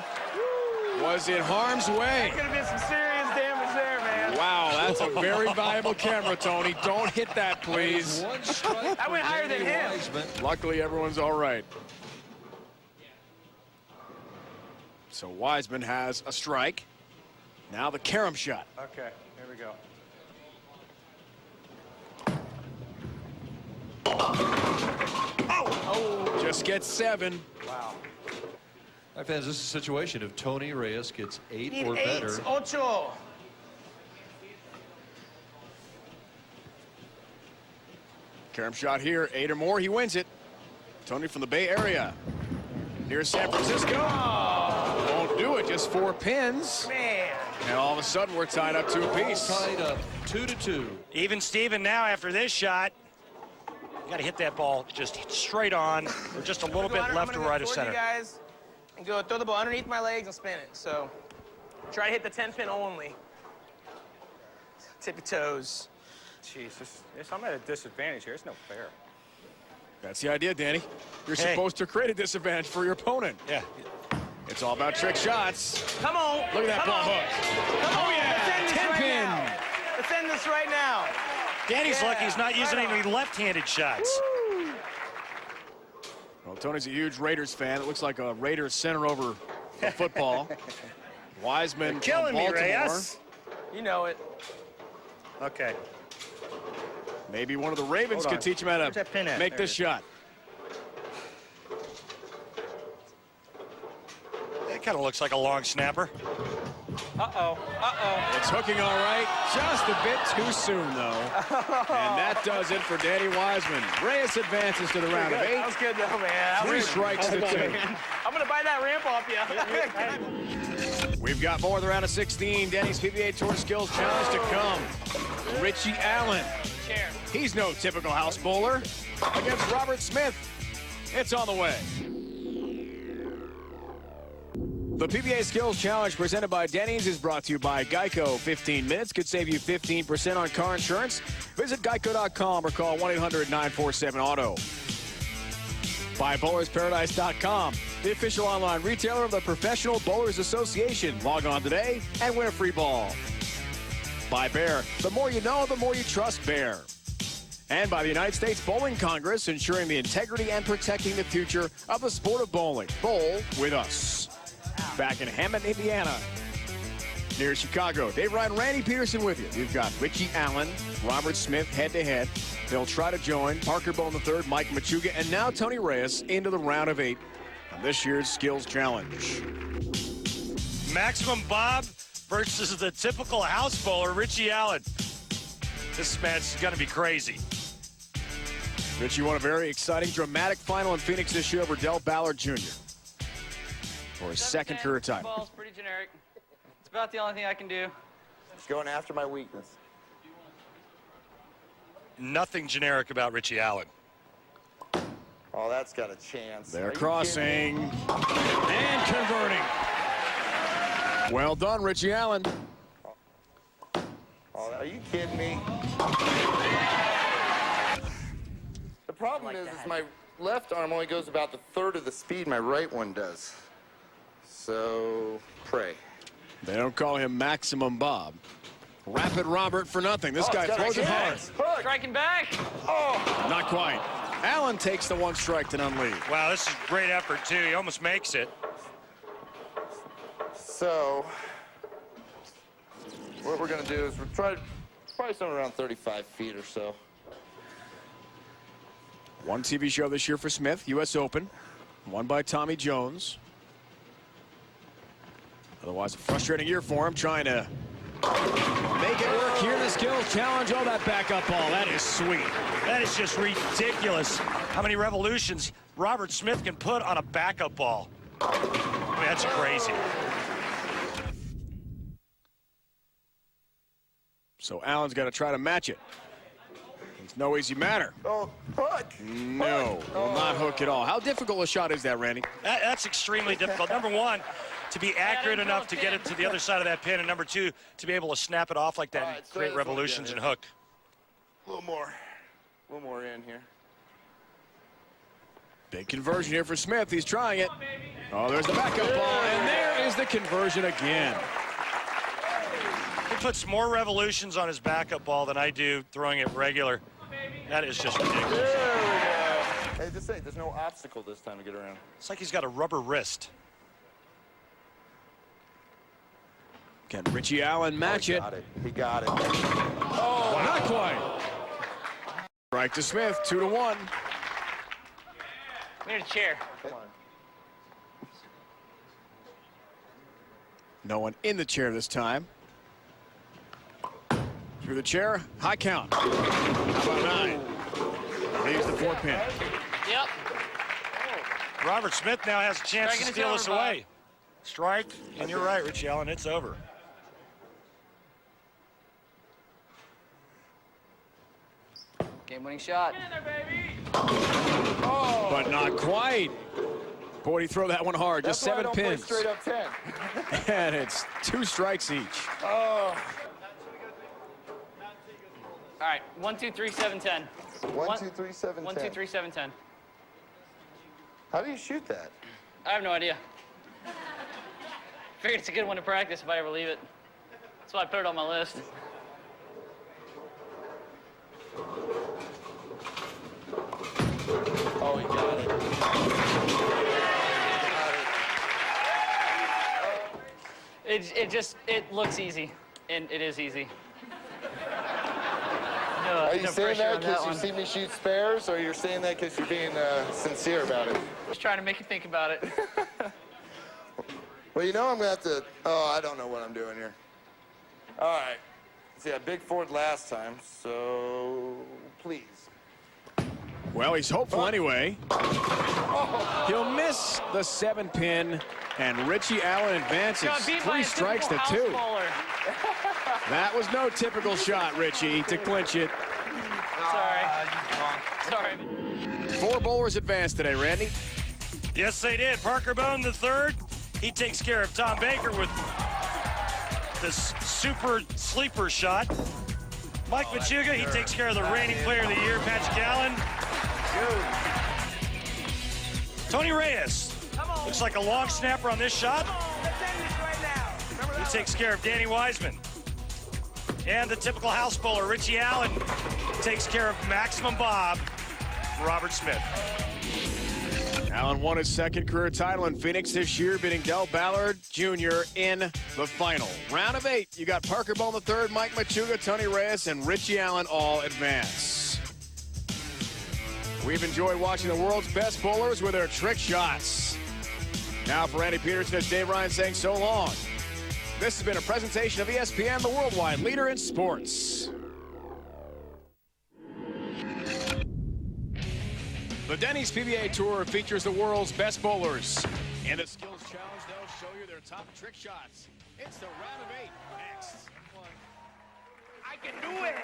was in harm's way. That could have been some serious damage there, man. Wow, that's a very valuable camera, Tony. Don't hit that, please. One strike. I went higher than him. Wiseman. Luckily, everyone's all right. So Wiseman has a strike. Now the carom shot. Okay, here we go. Oh! Just gets 7. Wow. My fans, this is a situation if Tony Reyes gets 8 Need or 8, better. ocho. Carom shot here, 8 or more, he wins it. Tony from the Bay Area. Near San Francisco. Won't do it, just 4 pins. Man. And all of a sudden, we're tied up 2 apiece. Tied up 2-2. Even Steven now after this shot. You got to hit that ball just straight on or just a little bit left or right of center. You guys and go throw the ball underneath my legs and spin it. So try to hit the 10 pin only. Tippy toes. Jesus, I'm at a disadvantage here. It's no fair. That's the idea, Danny. You're supposed to create a disadvantage for your opponent. Yeah. It's all about trick shots. Come on. Look at that ball hook. Come on. Yeah, Let's end this 10 right pin. now. Let's end this right now. Danny's lucky he's not using right any left-handed shots. Woo. Well, Tony's a huge Raiders fan. It looks like a Raiders center over a football. Wiseman You're killing from me, Baltimore. Reyes. You know it. Okay. Maybe one of the Ravens Hold could on. teach him how Where's to that pin at? make There this it is. shot. That kind of looks like a long snapper. Uh-oh. Uh-oh. It's hooking all right. Just a bit too soon, though. And that does it for Danny Wiseman. Reyes advances to the round of 8. That was good, though, man. 3 strikes to 2. I'm going to buy that ramp off you. We've got more of the round of 16. Danny's PBA Tour Skills Challenge to come. Richie Allen. Chair. He's no typical house bowler. Against Robert Smith. It's on the way. The PBA Skills Challenge presented by Denny's is brought to you by Geico. 15 minutes could save you 15% on car insurance. Visit geico.com or call 1-800-947-AUTO. By bowlersparadise.com, the official online retailer of the Professional Bowlers Association. Log on today and win a free ball. By Bear, the more you know, the more you trust Bear. And by the United States Bowling Congress, ensuring the integrity and protecting the future of the sport of bowling. Bowl with us. Back in Hammond, Indiana. near Chicago. Dave Ryan, Randy Peterson with you. You've got Richie Allen, Robert Smith head-to-head. They'll try to join Parker Bowen III, Mike Machuga, and now Tony Reyes into the round of 8 on this year's Skills Challenge. Maximum Bob versus the typical house bowler, Richie Allen. This match is going to be crazy. Richie won a very exciting, dramatic final in Phoenix this year over Del Ballard Jr. for his second career title. Ball's pretty generic. It's about the only thing I can do. It's going after my weakness. Nothing generic about Richie Allen. Oh, that's got a chance. They're crossing and converting. Well done, Richie Allen. Oh, are you kidding me? The problem is my left arm only goes about the third of the speed my right one does. So, pray. They don't call him Maximum Bob. Rapid Robert for nothing. This guy throws it hard. Striking back. Oh. Not quite. Allen takes the one strike to none lead. Wow, this is great effort, too. He almost makes it. So, what we're going to do is we're trying probably somewhere around 35 feet or so. One TV show this year for Smith, U.S. Open, won by Tommy Jones. Otherwise, a frustrating year for him, trying to make it work here in the Skills Challenge. Oh, that backup ball, that is sweet. That is just ridiculous. How many revolutions Robert Smith can put on a backup ball. I mean, that's crazy. So Allen's got to try to match it. It's no easy matter. Oh, hook! No, will not hook at all. How difficult a shot is that, Randy? That's extremely difficult. Number one, to be accurate enough to get it to the other side of that pin, and number two, to be able to snap it off like that and create revolutions and hook. A little more in here. Big conversion here for Smith. He's trying it. Oh, there's the backup ball, and there is the conversion again. He puts more revolutions on his backup ball than I do throwing it regular. That is just ridiculous. There we go. Hey, just say, there's no obstacle this time to get around. It's like he's got a rubber wrist. Can Richie Allen match it? He got it. Oh, not quite. Strike to Smith, 2-1. We need a chair. Come on. No one in the chair this time. Through the chair, high count. How about 9? Leaves the 4 pin. Yep. Robert Smith now has a chance Striking to steal is this over, away. Strike, and you're right, Richie Allen, it's over. Game-winning shot. Oh. But not quite. Boy, he throw that one hard. That's Just 7 why I don't pins. play straight up 10. And it's 2 strikes each. Oh. All right, 1, 2, 3, 7, 10. 1, 2, 3, 7, 1, 10. 2, 3, 7, 10. How do you shoot that? I have no idea. Figured it's a good one to practice if I ever leave it. That's why I put it on my list. Oh, he got it. It looks easy, and it is easy. Are you no saying pressure that on because you one. see me shoot spares, or you're saying that because you're being sincere about it? Just trying to make you think about it. Well, you know I'm going to have to... Oh, I don't know what I'm doing here. All right. See, I big forward last time, so please. Well, he's hopeful anyway. He'll miss the 7 pin, and Richie Allen advances 3 strikes to 2. That was no typical shot, Richie, to clinch it. Sorry. 4 bowlers advanced today, Randy. Yes, they did. Parker Bowen III, he takes care of Tom Baker with this super sleeper shot. Mike Machuga, he takes care of the reigning player of the year, Patrick Allen. Tony Reyes looks like a long snapper on this shot. He takes care of Danny Wiseman. And the typical house bowler, Richie Allen, takes care of Maximum Bob, Robert Smith. Allen won his second career title in Phoenix this year, beating Del Ballard Jr. in the final. Round of 8, you got Parker Bowlen III, Mike Machuga, Tony Reyes, and Richie Allen all advance. We've enjoyed watching the world's best bowlers with their trick shots. Now for Randy Peterson, it's Dave Ryan saying so long. This has been a presentation of ESPN, the worldwide leader in sports. The Denny's PBA Tour features the world's best bowlers. In the Skills Challenge, they'll show you their top trick shots. It's the round of 8 next. I can do it!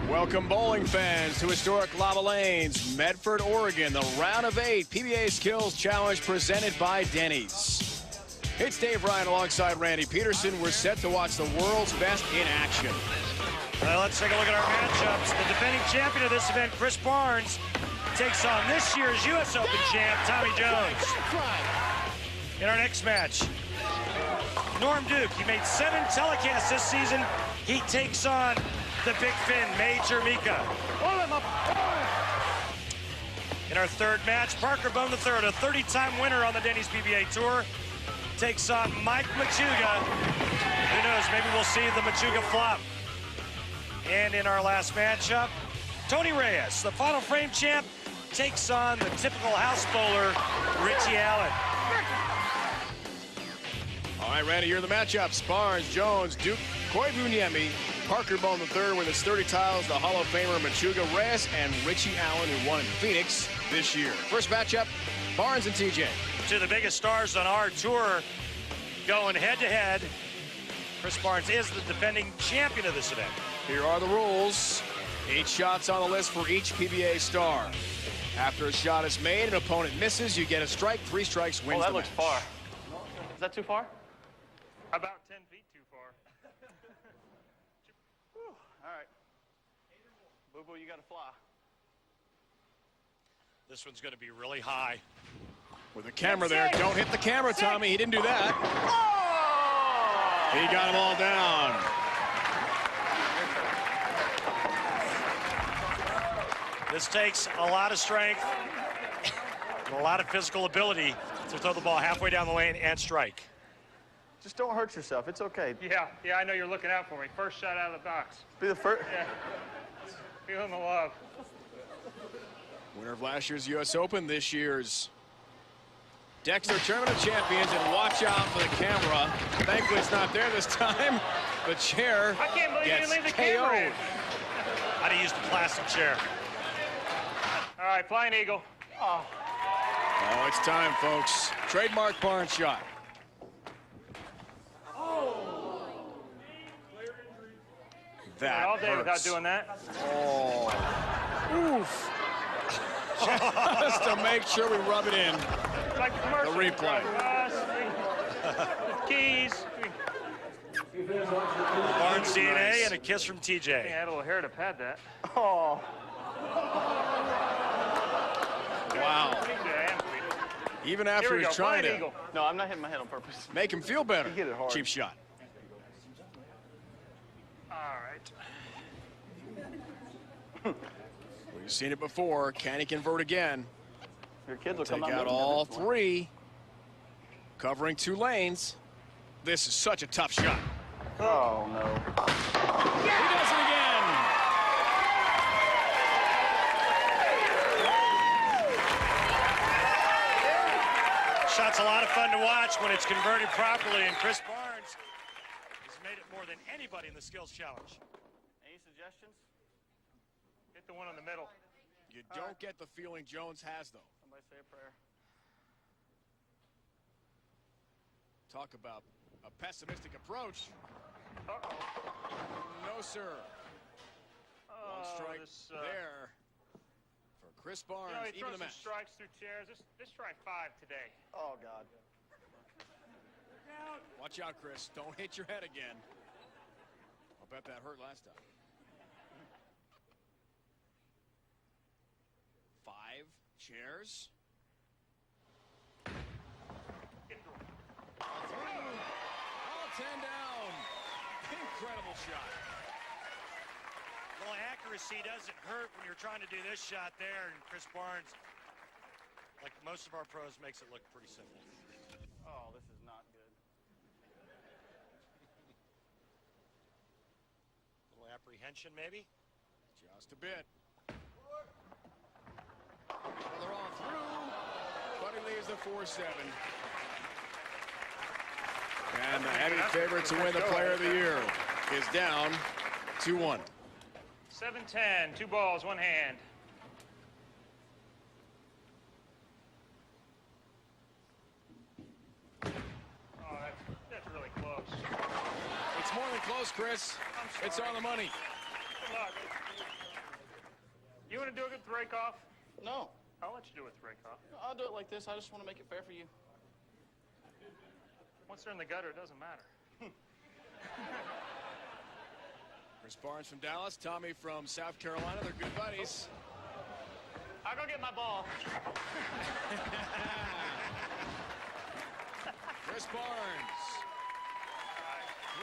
Welcome, bowling fans, to historic Lava Lanes, Medford, Oregon, the round of 8 PBA Skills Challenge presented by Denny's. It's Dave Ryan alongside Randy Peterson. We're set to watch the world's best in action. Well, let's take a look at our matchups. The defending champion of this event, Chris Barnes, takes on this year's U.S. Open champ, Tommy Jones. In our next match, Norm Duke. He made 7 telecasts this season. He takes on the Big Fin, Major Mika. In our third match, Parker Bowlen III, a 30-time winner on the Denny's PBA Tour, takes on Mike Machuga. Who knows, maybe we'll see the Machuga flop. And in our last matchup, Tony Reyes, the Final Frame champ, takes on the typical house bowler, Richie Allen. All right, Randy, here are the matchups. Barnes, Jones, Duke, Koivu, Parker Bowlen III with his 30 titles, the Hall of Famer Machuga, Reyes, and Richie Allen, who won in Phoenix this year. First matchup, Barnes and TJ. Two of the biggest stars on our tour going head-to-head. Chris Barnes is the defending champion of this event. Here are the rules. 8 shots on the list for each PBA star. After a shot is made, an opponent misses, you get a strike. 3 strikes wins the match. Oh, that looks far. Is that too far? About 10 feet too far. All right. Boo-boo, you got to fly. This one's going to be really high. With the camera there, don't hit the camera, Tommy. He didn't do that. He got them all down. This takes a lot of strength and a lot of physical ability to throw the ball halfway down the lane and strike. Just don't hurt yourself. It's okay. Yeah, I know you're looking out for me. First shot out of the box. Be the first. Yeah. Feeling the love. Winner of last year's U.S. Open, this year's Dexter Tournament of Champions, and watch out for the camera. Thankfully, it's not there this time. The chair I can't believe you gets didn't leave the KO'd. camera in. I'd have used the plastic chair. All right, Flying Eagle. Oh, it's time, folks. Trademark Barnes shot. That all day hurts. without doing that. Oh. Oof. Just to make sure we rub it in. It's like the commercial. The replay. With keys. Barnes DNA and a kiss from TJ. I had a little hair to pad that. Oh. Wow. Even after he's trying to No, I'm not hitting my head on purpose. make him feel better. You hit it hard. Cheap shot. All right. We've seen it before. Can he convert again? Your kids will Take come out all 3. Covering 2 lanes. This is such a tough shot. Oh, no. He does it again. Shot's a lot of fun to watch when it's converted properly, and Chris Barnes has made it more than anybody in the Skills Challenge. Any suggestions? Hit the one in the middle. You don't get the feeling Jones has, though. Somebody say a prayer. Talk about a pessimistic approach. No, sir. One strike there for Chris Barnes. You know, he even throws the some match. strikes through chairs. Let's try 5 today. Oh, God. Watch out, Chris. Don't hit your head again. I'll bet that hurt last time. 5. Chairs. All 10 down. Incredible shot. Well, accuracy doesn't hurt when you're trying to do this shot there, and Chris Barnes, like most of our pros, makes it look pretty simple. Oh, this is not good. A little apprehension, maybe? Just a bit. Well, they're all through, but he leaves the 4-7. And the heavy favorite to win the Player of the Year is down 2-1. 7-10, 2 balls, 1 hand. Oh, that's really close. It's more than close, Chris. It's on the money. Good luck. You want to do it with the rake off? No. I'll let you do it with the rake off. I'll do it like this. I just want to make it fair for you. Once they're in the gutter, it doesn't matter. Chris Barnes from Dallas, Tommy from South Carolina. They're good buddies. I'll go get my ball. Chris Barnes.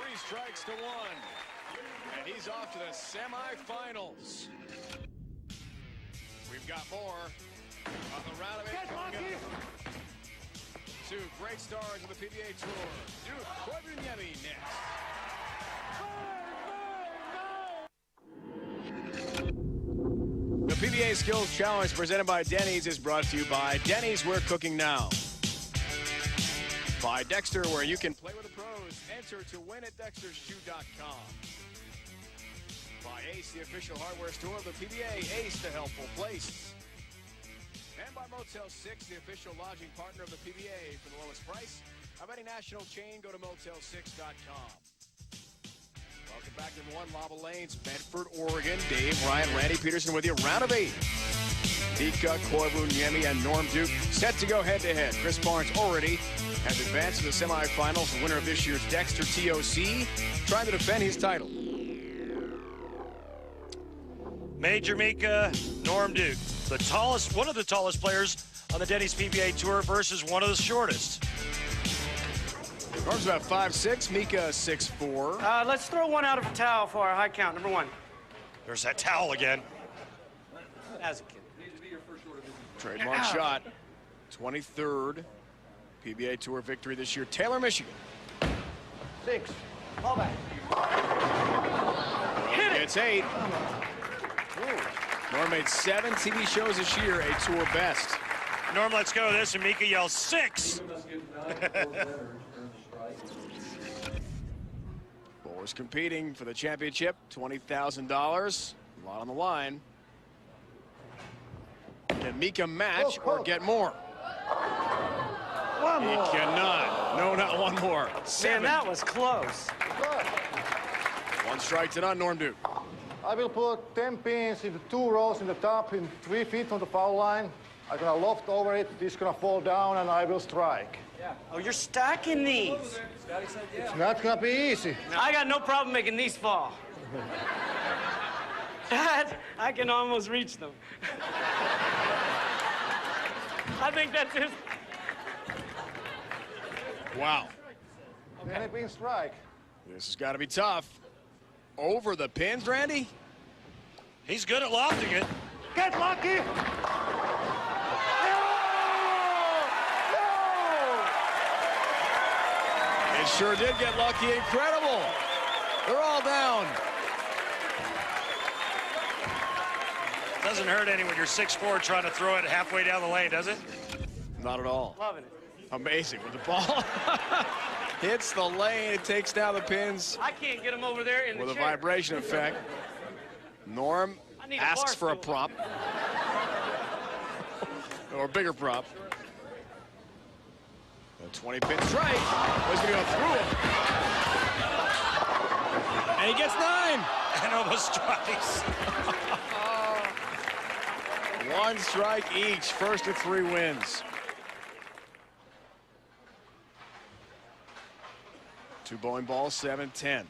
3 strikes to 1. And he's off to the semifinals. We've got more of the round of 8 coming up. 2 great stars of the PBA Tour. Duke Corvi next. The PBA Skills Challenge presented by Denny's is brought to you by Denny's. We're cooking now. By Dexter, where you can play with the pros. Enter to win at dextershoe.com. By Ace, the official hardware store of the PBA. Ace, the helpful place. And by Motel 6, the official lodging partner of the PBA. For the lowest price of any national chain, go to motel6.com. Welcome back to one Lava Lanes, Bedford, Oregon. Dave, Ryan, Randy Peterson with you. Round of 8. Mika, Koivu, Niemi, and Norm Duke set to go head-to-head. Chris Barnes already has advanced to the semifinals. The winner of this year's Dexter TOC trying to defend his title. Major Mika, Norm Duke, the tallest, one of the tallest players on the Denny's PBA Tour versus one of the shortest. Norm's about 5'6", Mika 6'4". Let's throw one out of a towel for our high count, number 1. There's that towel again. As a kid. Trademark shot. 23rd PBA Tour victory this year. Taylor, Michigan. 6. Ball back. It's 8. Norm made 7 TV shows this year, a tour best. Norm, let's go this, and Mika yells 6. Bowlers competing for the championship, $20,000. A lot on the line. Can Mika match or get more? One he more. Cannot. No, not one more. 7. Man, that was close. 1 strike to none, Norm Duke. I will put 10 pins in the 2 rows in the top in 3 feet from the foul line. I'm gonna loft over it, this is gonna fall down, and I will strike. Yeah. Oh, you're stacking these. It's not gonna be easy. I got no problem making these fall. Dad, I can almost reach them. I think that's his. Wow. 10 pin strike. This has got to be tough. Over the pins, Randy? He's good at lofting it. Get lucky! It sure did get lucky. Incredible. They're all down. Doesn't hurt any when you're 6'4" trying to throw it halfway down the lane, does it? Not at all. Loving it. Amazing with the ball. Hits the lane. It takes down the pins. I can't get him over there in the with a chair. vibration effect. Norm asks for a prop. Or a bigger prop. A 20-pin strike. He's going to go through it. And he gets 9. And almost strikes. 1 strike each. First of 3 wins. 2 bowling balls, 7-10.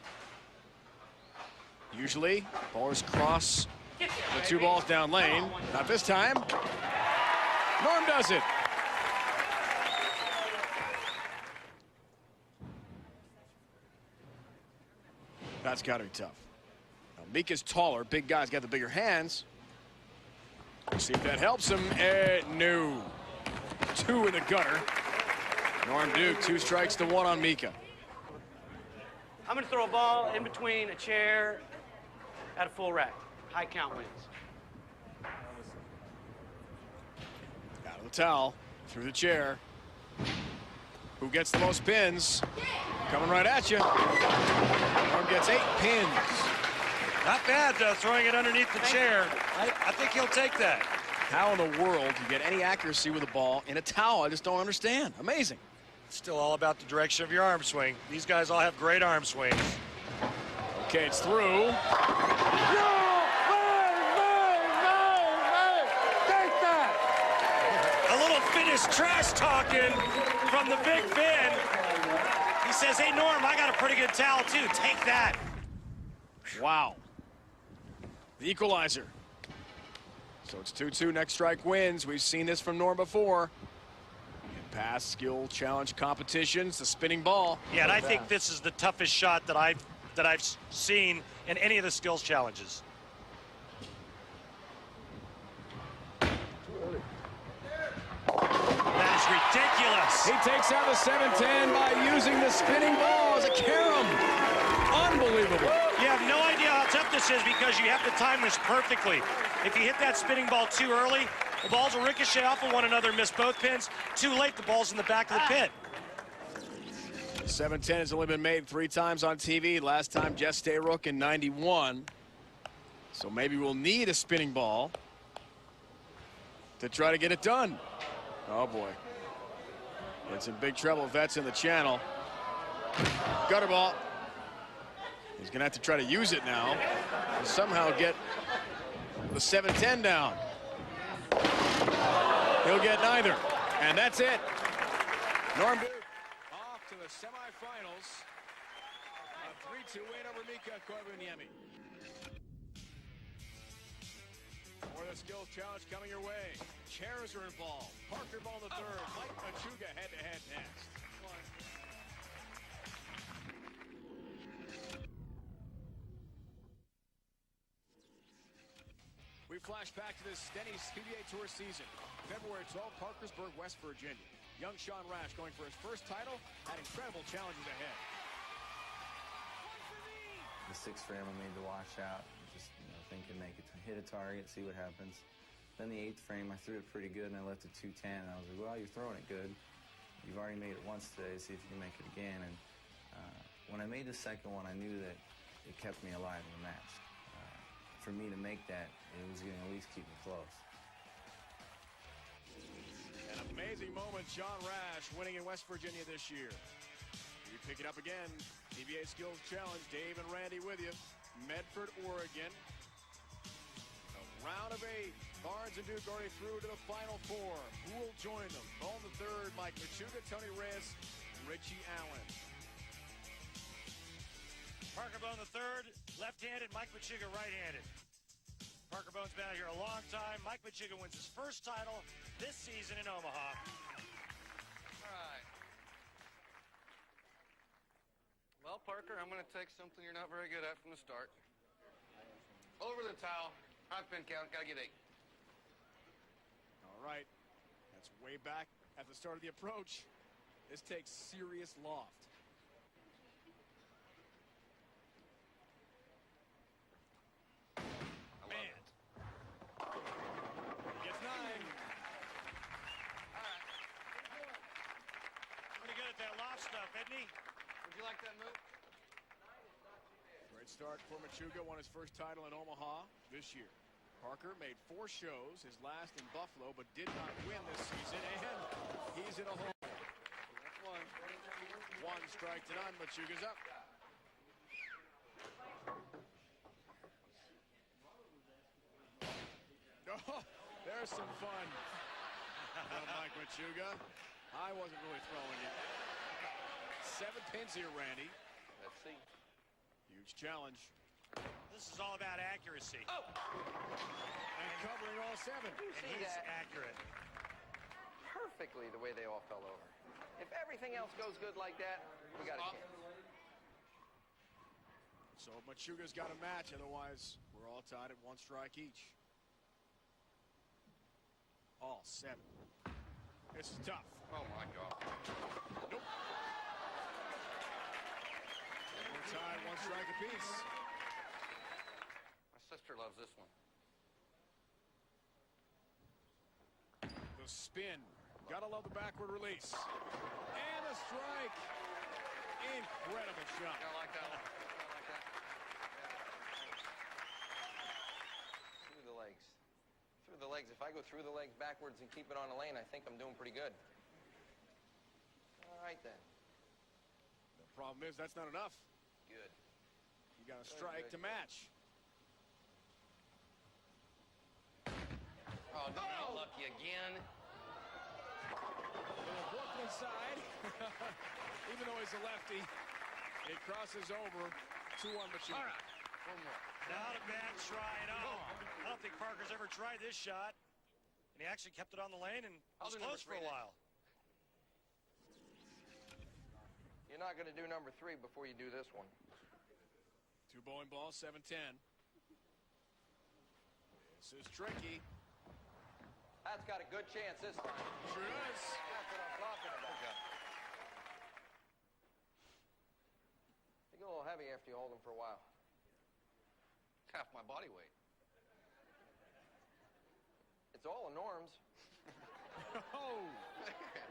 Usually, ballers cross the 2 balls down lane. Not this time. Norm does it. That's got to be tough. Now, Mika's taller. Big guy's got the bigger hands. Let's see if that helps him. No. 2 in the gutter. Norm Duke, 2 strikes to 1 on Mika. I'm going to throw a ball in between a chair at a full rack. High count wins. Out of the towel, through the chair. Who gets the most pins? Coming right at you. Norm gets 8 pins. Not bad, throwing it underneath the chair. I think he'll take that. How in the world do you get any accuracy with a ball in a towel? I just don't understand. Amazing. It's still all about the direction of your arm swing. These guys all have great arm swings. Okay, it's through. Take that! A little Finnish trash talking from the Big Finn. He says, hey, Norm, I got a pretty good towel, too. Take that. Wow. The equalizer. So it's 2-2. Next strike wins. We've seen this from Norm before. In past skill challenge competitions, the spinning ball. Yeah, and I think this is the toughest shot that I've seen in any of the skills challenges. That is ridiculous. He takes out the 7-10 by using the spinning ball as a carom. Unbelievable. You have no idea how tough this is because you have to time this perfectly. If you hit that spinning ball too early, the balls will ricochet off of one another, miss both pins. Too late, the ball's in the back of the pit. 7-10 has only been made 3 times on TV. Last time, Jess Stayrook in '91. So maybe we'll need a spinning ball to try to get it done. Oh, boy. It's in big trouble if that's in the channel. Gutter ball. He's going to have to try to use it now and somehow get the 7-10 down. He'll get neither. And that's it. Norm Duke off to the semifinals. A 3-2 win over Mika Corvi. For the skills challenge coming your way. Chairs are involved. Parker Ball the third. Mike Machuga head-to-head next. We flash back to this Denny's PBA Tour season. February 12th, Parkersburg, West Virginia. Young Sean Rash going for his first title, had incredible challenges ahead. The 6th frame I made the washout, just thinking make it, hit a target, see what happens. Then the 8th frame I threw it pretty good and I left it 210. And I was like, well, you're throwing it good. You've already made it once today, see if you can make it again. And when I made the 2nd one, I knew that it kept me alive in the match. For me to make that, it was going to at least keep me close. An amazing moment, Sean Rash winning in West Virginia this year. We pick it up again. PBA Skills Challenge, Dave and Randy with you. Medford, Oregon. A round of 8. Barnes and Duke already through to the Final 4. Who will join them? Bone the third, Mike Machuga, Tony Reyes, and Richie Allen. Parker Bone the third, left-handed, Mike Machuga right-handed. Parker Bone's been out here a long time. Mike Machuga wins his first title this season in Omaha. All right. Well, Parker, I'm going to take something you're not very good at from the start. Over the towel, high pin count, got to get 8. All right. That's way back at the start of the approach. This takes serious loft. Stuff, isn't he? Would you like that move? Great start for Machuga, won his first title in Omaha this year. Parker made 4 shows, his last in Buffalo, but did not win this season, and he's in a hole. That's 1 strike to none. Machuga's up. Oh, there's some fun. Mike Machuga. I wasn't really throwing it. 7 pins here, Randy. Let's see. Huge challenge. This is all about accuracy. And covering all 7. And he's accurate. perfectly the way they all fell over. If everything else goes good like that, we got a chance. So Machuga's got a match, otherwise we're all tied at 1 strike each. All 7. This is tough. Oh my God. Nope. We're tied 1 strike apiece. My sister loves this one. The spin. Gotta love the backward release. And a strike. Incredible shot. I like that one. I like that. Through the legs. Through the legs. If I go through the legs backwards and keep it on the lane, I think I'm doing pretty good. All right, then. The problem is that's not enough. Good. You got a strike to match. Oh, not lucky again. The Brooklyn side, even though he's a lefty, it crosses over to 1 Machuga. All right, one more. Not a bad try at all. I don't think Parker's ever tried this shot. And he actually kept it on the lane and was close for a while. You're not going to do number 3 before you do this one. 2 bowling balls, 7-10. This is tricky. That's got a good chance this time. Sure does. That's what I'm talking about. They get a little heavy after you hold them for a while. It's half my body weight. It's all the Norms. Oh,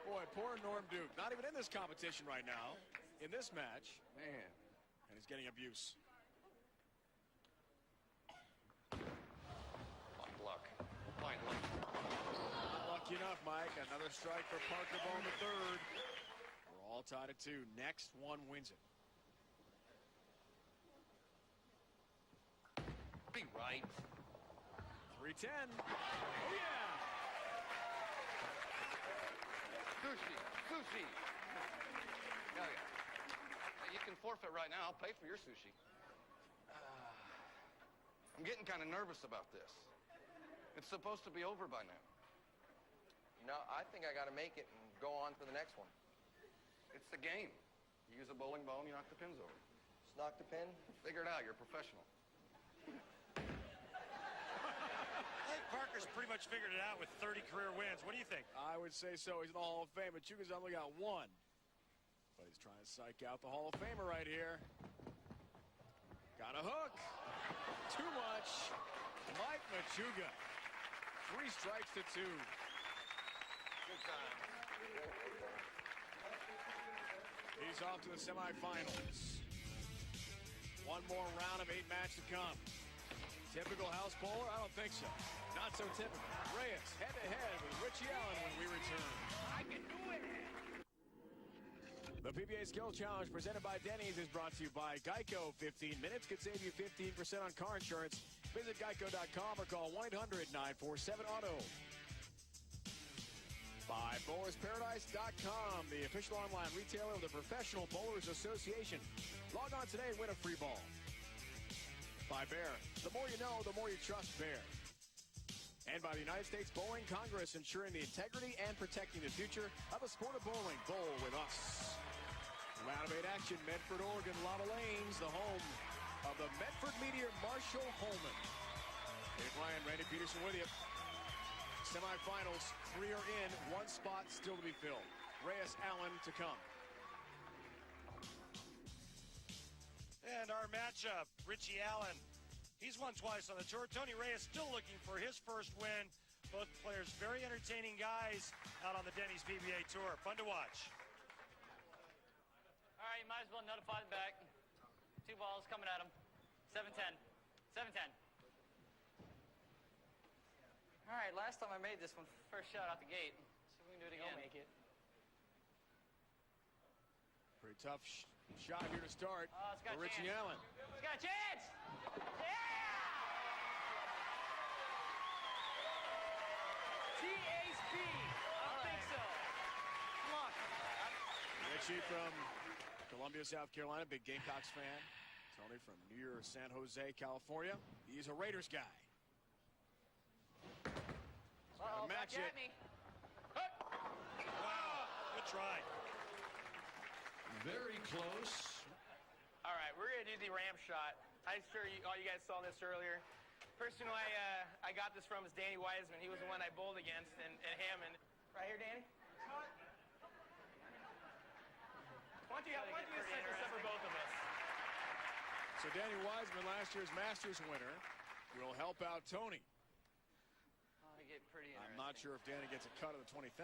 boy, poor Norm Duke. Not even in this competition right now. In this match. Man. And he's getting abuse. Luck. Fine luck. Not lucky enough, Mike. Another strike for Parker Bone the 3rd. We're all tied at 2. Next one wins it. Be right. 3-10. Oh, yeah. Sushi. Sushi. Oh, yeah. You can forfeit right now. I'll pay for your sushi. I'm getting kind of nervous about this. It's supposed to be over by now. No, I think I got to make it and go on to the next one. It's the game. You use a bowling ball and you knock the pins over. Just knock the pin? Figure it out. You're a professional. I think Parker's pretty much figured it out with 30 career wins. What do you think? I would say so. He's in the Hall of Fame. Machuga's only got 1. But he's trying to psych out the Hall of Famer right here. Got a hook. Too much. Mike Machuga. 3 strikes to 2. Good time. He's off to the semifinals. 1 more round of 8 matches to come. Typical house bowler? I don't think so. Not so typical. Reyes head-to-head with Richie Allen when we return. I can do it. The PBA Skills Challenge presented by Denny's is brought to you by Geico. 15 minutes could save you 15% on car insurance. Visit geico.com or call 1-800-947-AUTO. By BowlersParadise.com, the official online retailer of the Professional Bowlers Association. Log on today and win a free ball. By Bear. The more you know, the more you trust Bear. And by the United States Bowling Congress, ensuring the integrity and protecting the future of the sport of bowling. Bowl with us. Round of 8 action, Medford, Oregon, Lava Lanes, the home of the Medford Meteor, Marshall Holman. Dave Ryan, Randy Peterson with you. Semifinals, 3 are in, 1 spot still to be filled. Reyes, Allen to come. And our matchup, Richie Allen. He's won twice on the tour. Tony Reyes still looking for his first win. Both players very entertaining guys out on the Denny's PBA Tour. Fun to watch. All right, you might as well notify the back. 2 balls coming at him. 7-10. 7-10. All right, last time I made this one, first shot out the gate. See if we can do it again. Don't make it. Pretty tough shot here to start for Richie Allen. He's got a chance! Yeah! THP. I don't think so. Richie from Columbia, South Carolina, big Gamecocks fan. Tony from near San Jose, California. He's a Raiders guy. He's got to match it. Me. tried. Very close. All right, we're going to do the ramp shot. I'm sure all you guys saw this earlier. Person who I got this from is Danny Wiseman. He was the one I bowled against in Hammond. Right here, Danny. Why don't you set this up for both of us? So Danny Wiseman, last year's Masters winner, will help out Tony. I get pretty I'm not sure if Danny gets a cut of the 20,000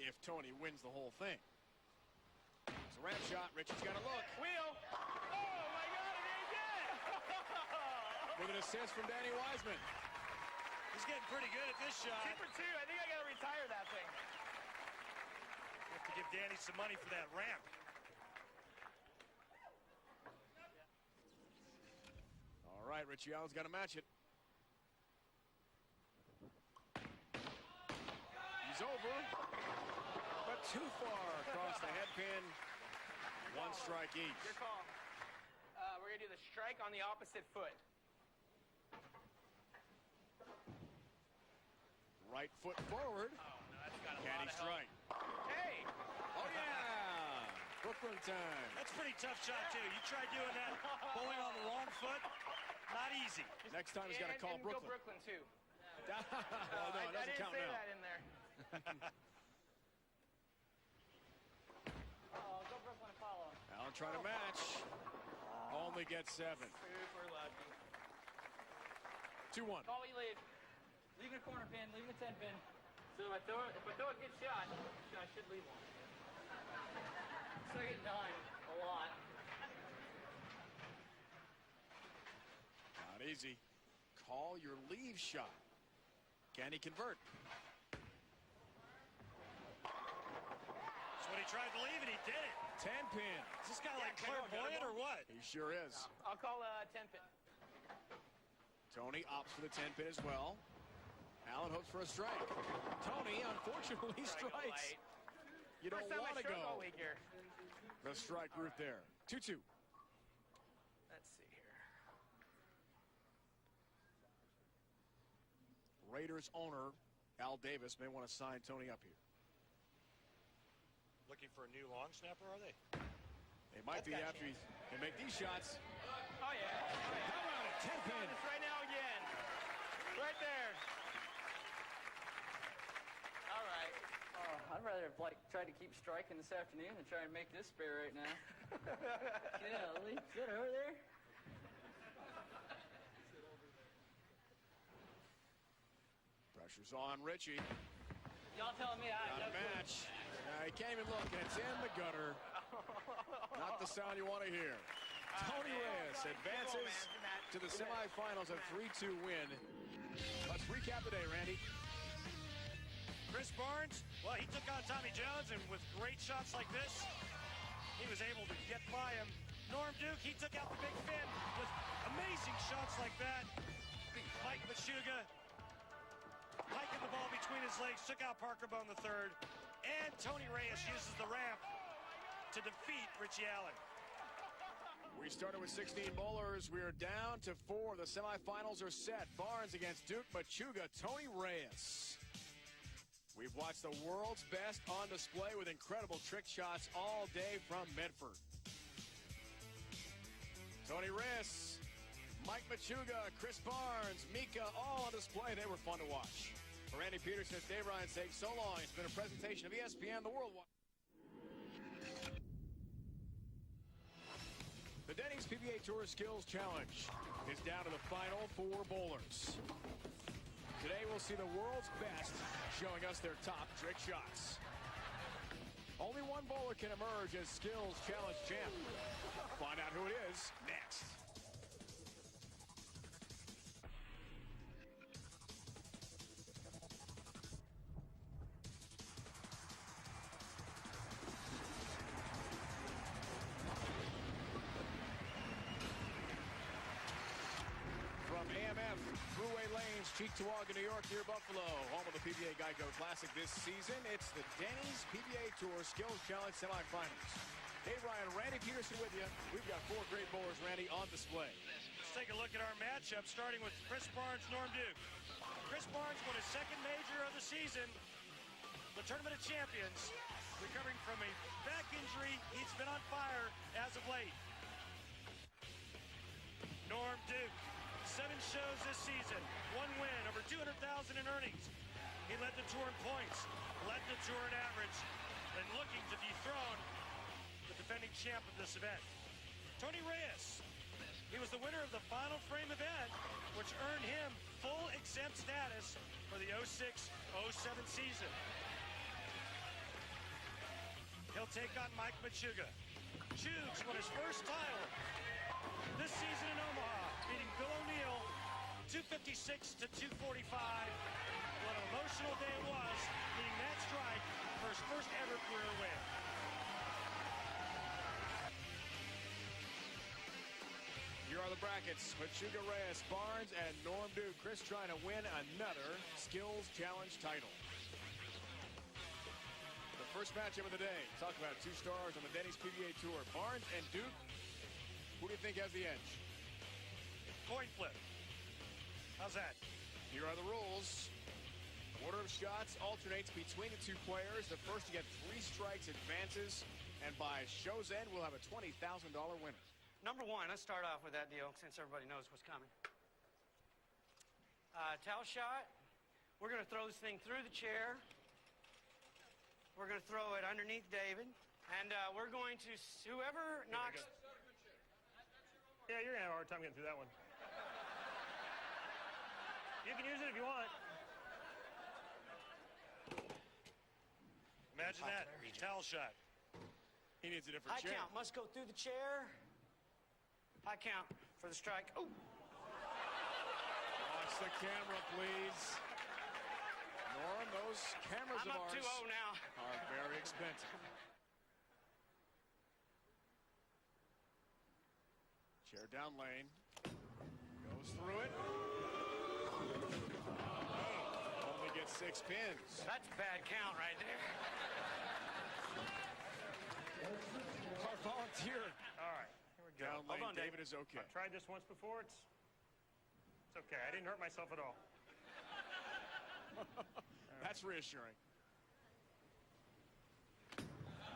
if Tony wins the whole thing. It's a ramp shot. Richie's got a look. Wheel. Oh, my God, it ain't dead. With an assist from Danny Wiseman. He's getting pretty good at this shot. 2 for 2. I think I got to retire that thing. You have to give Danny some money for that ramp. All right, Richie Allen's got to match it. He's over, but too far across the head pin. One strike each. Your call. We're going to do the strike on the opposite foot. Right foot forward. Oh, no, that's got a Can lot he of strike? help. Hey! Oh, yeah! Brooklyn time. That's a pretty tough shot, too. You try doing that bowling on the wrong foot, not easy. Next time he's got to call and Brooklyn. Go Brooklyn, too. Well, no, it doesn't count now. I didn't say that in there. Oh, go Brooklyn and follow. Allen trying to match. Only gets 7. Super lucky. 2-1. Call what you leave. Leaving a corner pin, leaving a 10 pin. So if I throw a good shot, I should leave one. So I get 9 a lot. Not easy. Call your leave shot. Can he convert? That's what he tried to leave, and he did it. 10 pin. Is this guy like clairvoyant or what? He sure is. I'll call a 10 pin. Tony opts for the 10 pin as well. Allen hopes for a strike. Tony, unfortunately, strikes. You don't want to go the strike route there. 2-2. Let's see here. Raiders owner Al Davis may want to sign Tony up here. Looking for a new long snapper, are they? They might be after they make these shots. Oh, yeah. How about it? 10 pin. Right now again. Right there. All right. Oh, I'd rather have tried to keep striking this afternoon than try and make this spare right now. Yeah, leave it over there. Pressure's on Richie. Y'all telling me I Got a match. He can't even look, and it's in the gutter. Not the sound you want to hear. Tony Reyes advances to the semifinals, a 3-2 win. Let's recap the day, Randy. Chris Barnes, well, he took on Tommy Jones, and with great shots like this, he was able to get by him. Norm Duke, he took out the Big Fin with amazing shots like that. Mike Machuga, hiking the ball between his legs, took out Parker Bone III. And Tony Reyes uses the ramp to defeat Richie Allen. We started with 16 bowlers. We are down to 4. The semifinals are set. Barnes against Duke, Machuga, Tony Reyes. We've watched the world's best on display with incredible trick shots all day from Medford. Tony Reyes, Mike Machuga, Chris Barnes, Mika, all on display. They were fun to watch. For Randy Peterson, Dave Ryan saying so long. It's been a presentation of ESPN, the Worldwide. The Denny's PBA Tour Skills Challenge is down to the final 4 bowlers. Today we'll see the world's best showing us their top trick shots. Only one bowler can emerge as Skills Challenge champ. Find out who it is next. AMF Thruway Lanes, Cheektowaga, New York, near Buffalo, home of the PBA Geico Classic this season. It's the Denny's PBA Tour Skills Challenge semifinals. Dave Ryan, Randy Peterson with you. We've got 4 great bowlers, Randy, on display. Let's take a look at our matchup, starting with Chris Barnes, Norm Duke. Chris Barnes won his 2nd major of the season the Tournament of Champions, recovering from a back injury. He's been on fire as of late. Norm Duke, 7 shows this season, 1 win, over $200,000 in earnings. He led the tour in points, led the tour in average, and looking to dethrone the defending champ of this event. Tony Reyes, he was the winner of the final frame event, which earned him full exempt status for the 06-07 season. He'll take on Mike Machuga. Chugs won his first title this season in Omaha, beating Bill O'Neill 256 to 245. What an emotional day it was, beating that strike for his first ever career win. Here are the brackets. Machuga, Reyes, Barnes, and Norm Duke. Chris trying to win another Skills Challenge title. The first matchup of the day. Talk about 2 stars on the Denny's PBA Tour. Barnes and Duke. Who do you think has the edge? Coin flip. How's that? Here are the rules. Order of shots alternates between the 2 players. The first to get 3 strikes advances. And by show's end, we'll have a $20,000 winner. Number 1, let's start off with that deal since everybody knows what's coming. Towel shot. We're going to throw this thing through the chair. We're going to throw it underneath David. And we're going to, whoever knocks... Yeah, you're going to have a hard time getting through that one. You can use it if you want. Imagine that, towel shot. He needs a different High chair. count must go through the chair. High count for the strike. Oh. Watch the camera, please. Norm, those cameras I'm of up ours 2-0 now. are very expensive. Chair down lane. Goes through it. Oh, only gets 6 pins. That's a bad count right there. Our volunteer. All right, here we go. Down lane, Hold on, David is okay. I've tried this once before. It's okay. I didn't hurt myself at all. That's reassuring.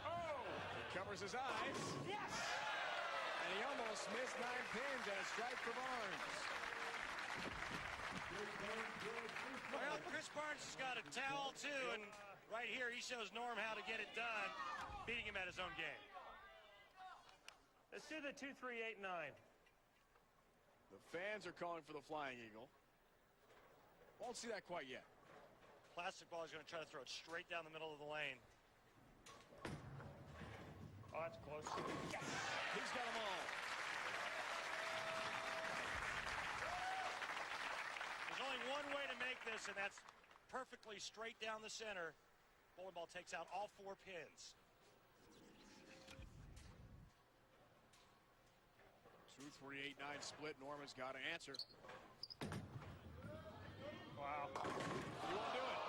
Oh! He covers his eyes. Yes! And he almost missed 9 pins and a strike for Barnes. Well, Chris Barnes has got a towel, too, and right here he shows Norm how to get it done, beating him at his own game. Let's do the 2-3-8-9. The fans are calling for the Flying Eagle. Won't see that quite yet. Plastic ball is going to try to throw it straight down the middle of the lane. Oh, that's close. Yes! He's got them all. There's only one way to make this, and that's perfectly straight down the center. Bowling ball takes out all 4 pins. 2-3-8-9 split. Norman's got to answer. Wow. You won't do it.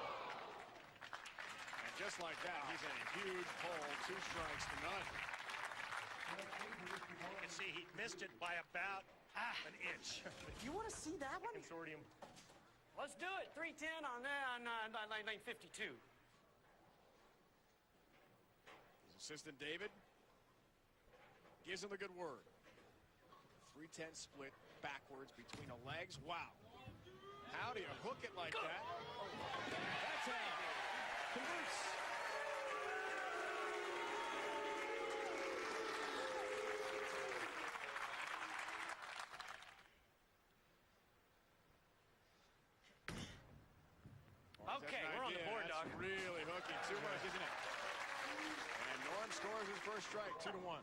And just like that, he's in a huge hole. 2 strikes to none. You can see he missed it by about an inch. You want to see that one? Consortium. Let's do it. 310 on that on lane 52. His assistant, David, gives him the good word. 310 split backwards between the legs. Wow. How do you hook it like that? That's out. Converts. Okay, we're on the board, That's dog. really hooking too much, isn't it? And Norm scores his first strike, 2-1.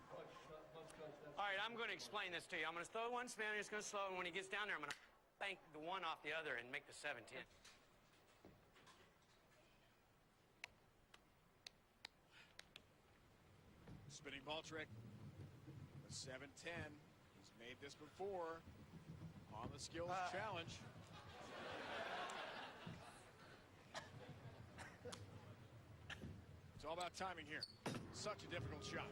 All right, I'm going to explain this to you. I'm going to throw one spin, he's going to slow, and when he gets down there, I'm going to bank the one off the other and make the 7-10. Spinning ball trick. The 7-10. He's made this before on the Skills Challenge. It's all about timing here. Such a difficult shot.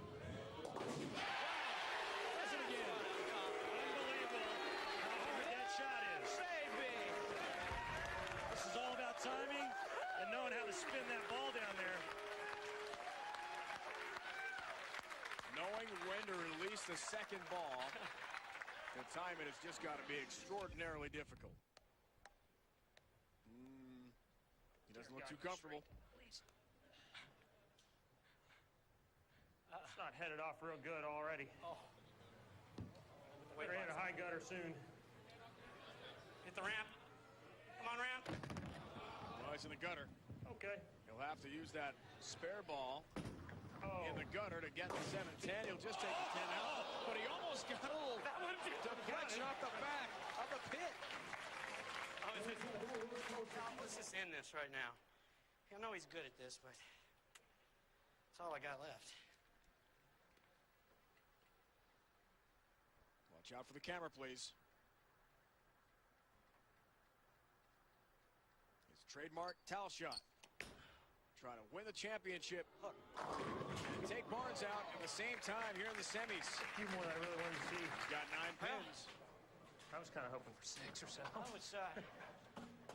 Does it again. Unbelievable how hard that shot is. Baby! This is all about timing and knowing how to spin that ball down there. when to release the second ball. The time it has just got to be extraordinarily difficult. He doesn't look too comfortable. It's not headed off real good already. We're in a high gutter soon. Hit the ramp. Come on, ramp. Well, he's in the gutter. Okay. He'll have to use that spare ball in the gutter to get the 7-10. He'll just take the 10 out. But he almost got a little deflection off the back of the pit. Let's just end this right now. I know he's good at this, but that's all I got left. Watch out for the camera, please. His trademark towel shot. Trying to win the championship. And take Barnes out at the same time here in the semis. A few more that I really wanted to see. He's got 9 pins. I was kind of hoping for 6 or so.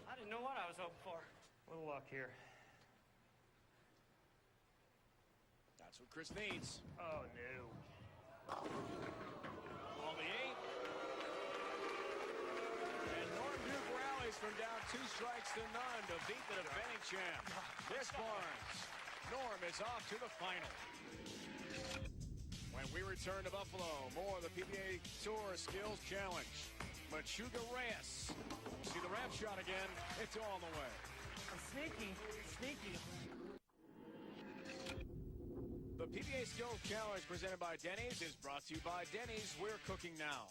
I didn't know what I was hoping for. A little luck here. That's what Chris needs. Oh, no. On the 8. And Norm Duke rallies from down 2 strikes to none to beat the defending champ, Chris Barnes. Norm is off to the final. When we return to Buffalo, more of the PBA Tour Skills Challenge. Machuga Reyes. We'll see the ramp shot again. It's all the way. Sneaky. The PBA Skills Challenge presented by Denny's is brought to you by Denny's. We're cooking now.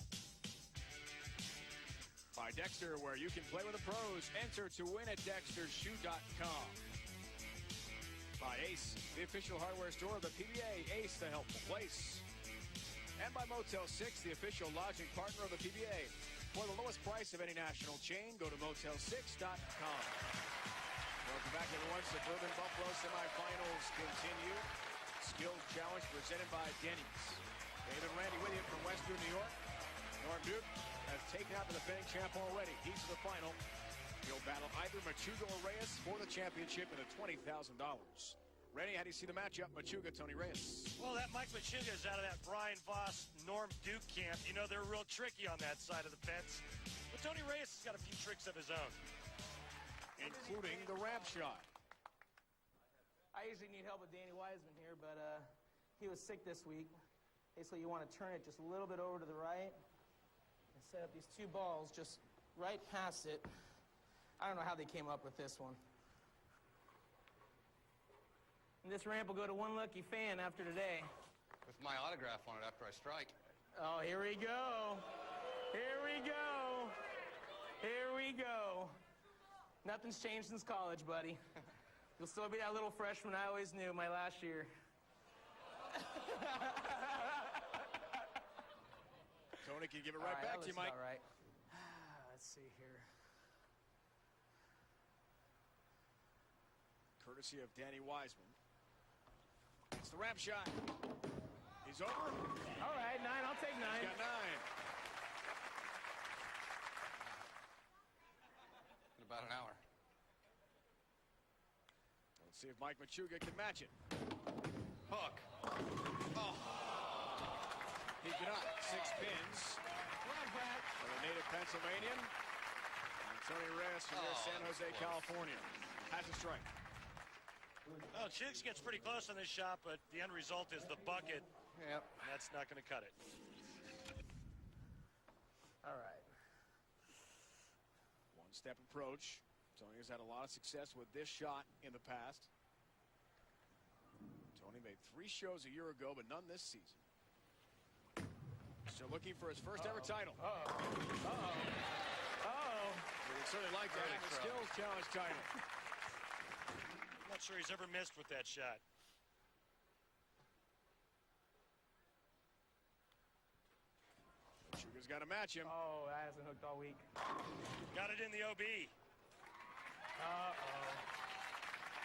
By Dexter, where you can play with the pros. Enter to win at dextershoe.com. By Ace, the official hardware store of the PBA. Ace, the helpful place. And by Motel 6, the official lodging partner of the PBA. For the lowest price of any national chain, go to motel6.com. Welcome back, everyone. Suburban Buffalo semifinals continue. Skills Challenge presented by Denny's. David and Randy with you from Western New York. Norm Duke has taken out the defending champ already. He's to the final. He'll battle either Machuga or Reyes for the championship and the $20,000. Randy, how do you see the matchup, Machuga, Tony Reyes? Well, that Mike Machuga is out of that Brian Voss, Norm Duke camp. You know, they're real tricky on that side of the fence. But Tony Reyes has got a few tricks of his own. Including the ramp shot. I usually need help with Danny Wiseman here, but he was sick this week. Basically, you want to turn it just a little bit over to the right and set up these 2 balls just right past it. I don't know how they came up with this one. And this ramp will go to one lucky fan after today. With my autograph on it after I strike. Oh, here we go. Here we go. Here we go. Nothing's changed since college, buddy. You'll still be that little freshman I always knew my last year. Tony can give it right back to you, Mike. All right. Let's see here. Courtesy of Danny Wiseman. It's the ramp shot. He's over. All right, 9. I'll take 9. He's got 9. In about an hour. Let's see if Mike Machuga can match it. Hook. Oh. He cannot. 6 pins. For the native Pennsylvanian. And Tony Reyes from near San Jose, California. Has a strike. Well, Chiggs gets pretty close on this shot, but the end result is the bucket. Yep. And that's not going to cut it. All right. One-step approach. Tony has had a lot of success with this shot in the past. Tony made 3 shows a year ago, but none this season. Still looking for his first ever title. He would certainly like to have a Skills Challenge title. I'm not sure he's ever missed with that shot. Machuga's got to match him. Oh, that hasn't hooked all week. Got it in the OB.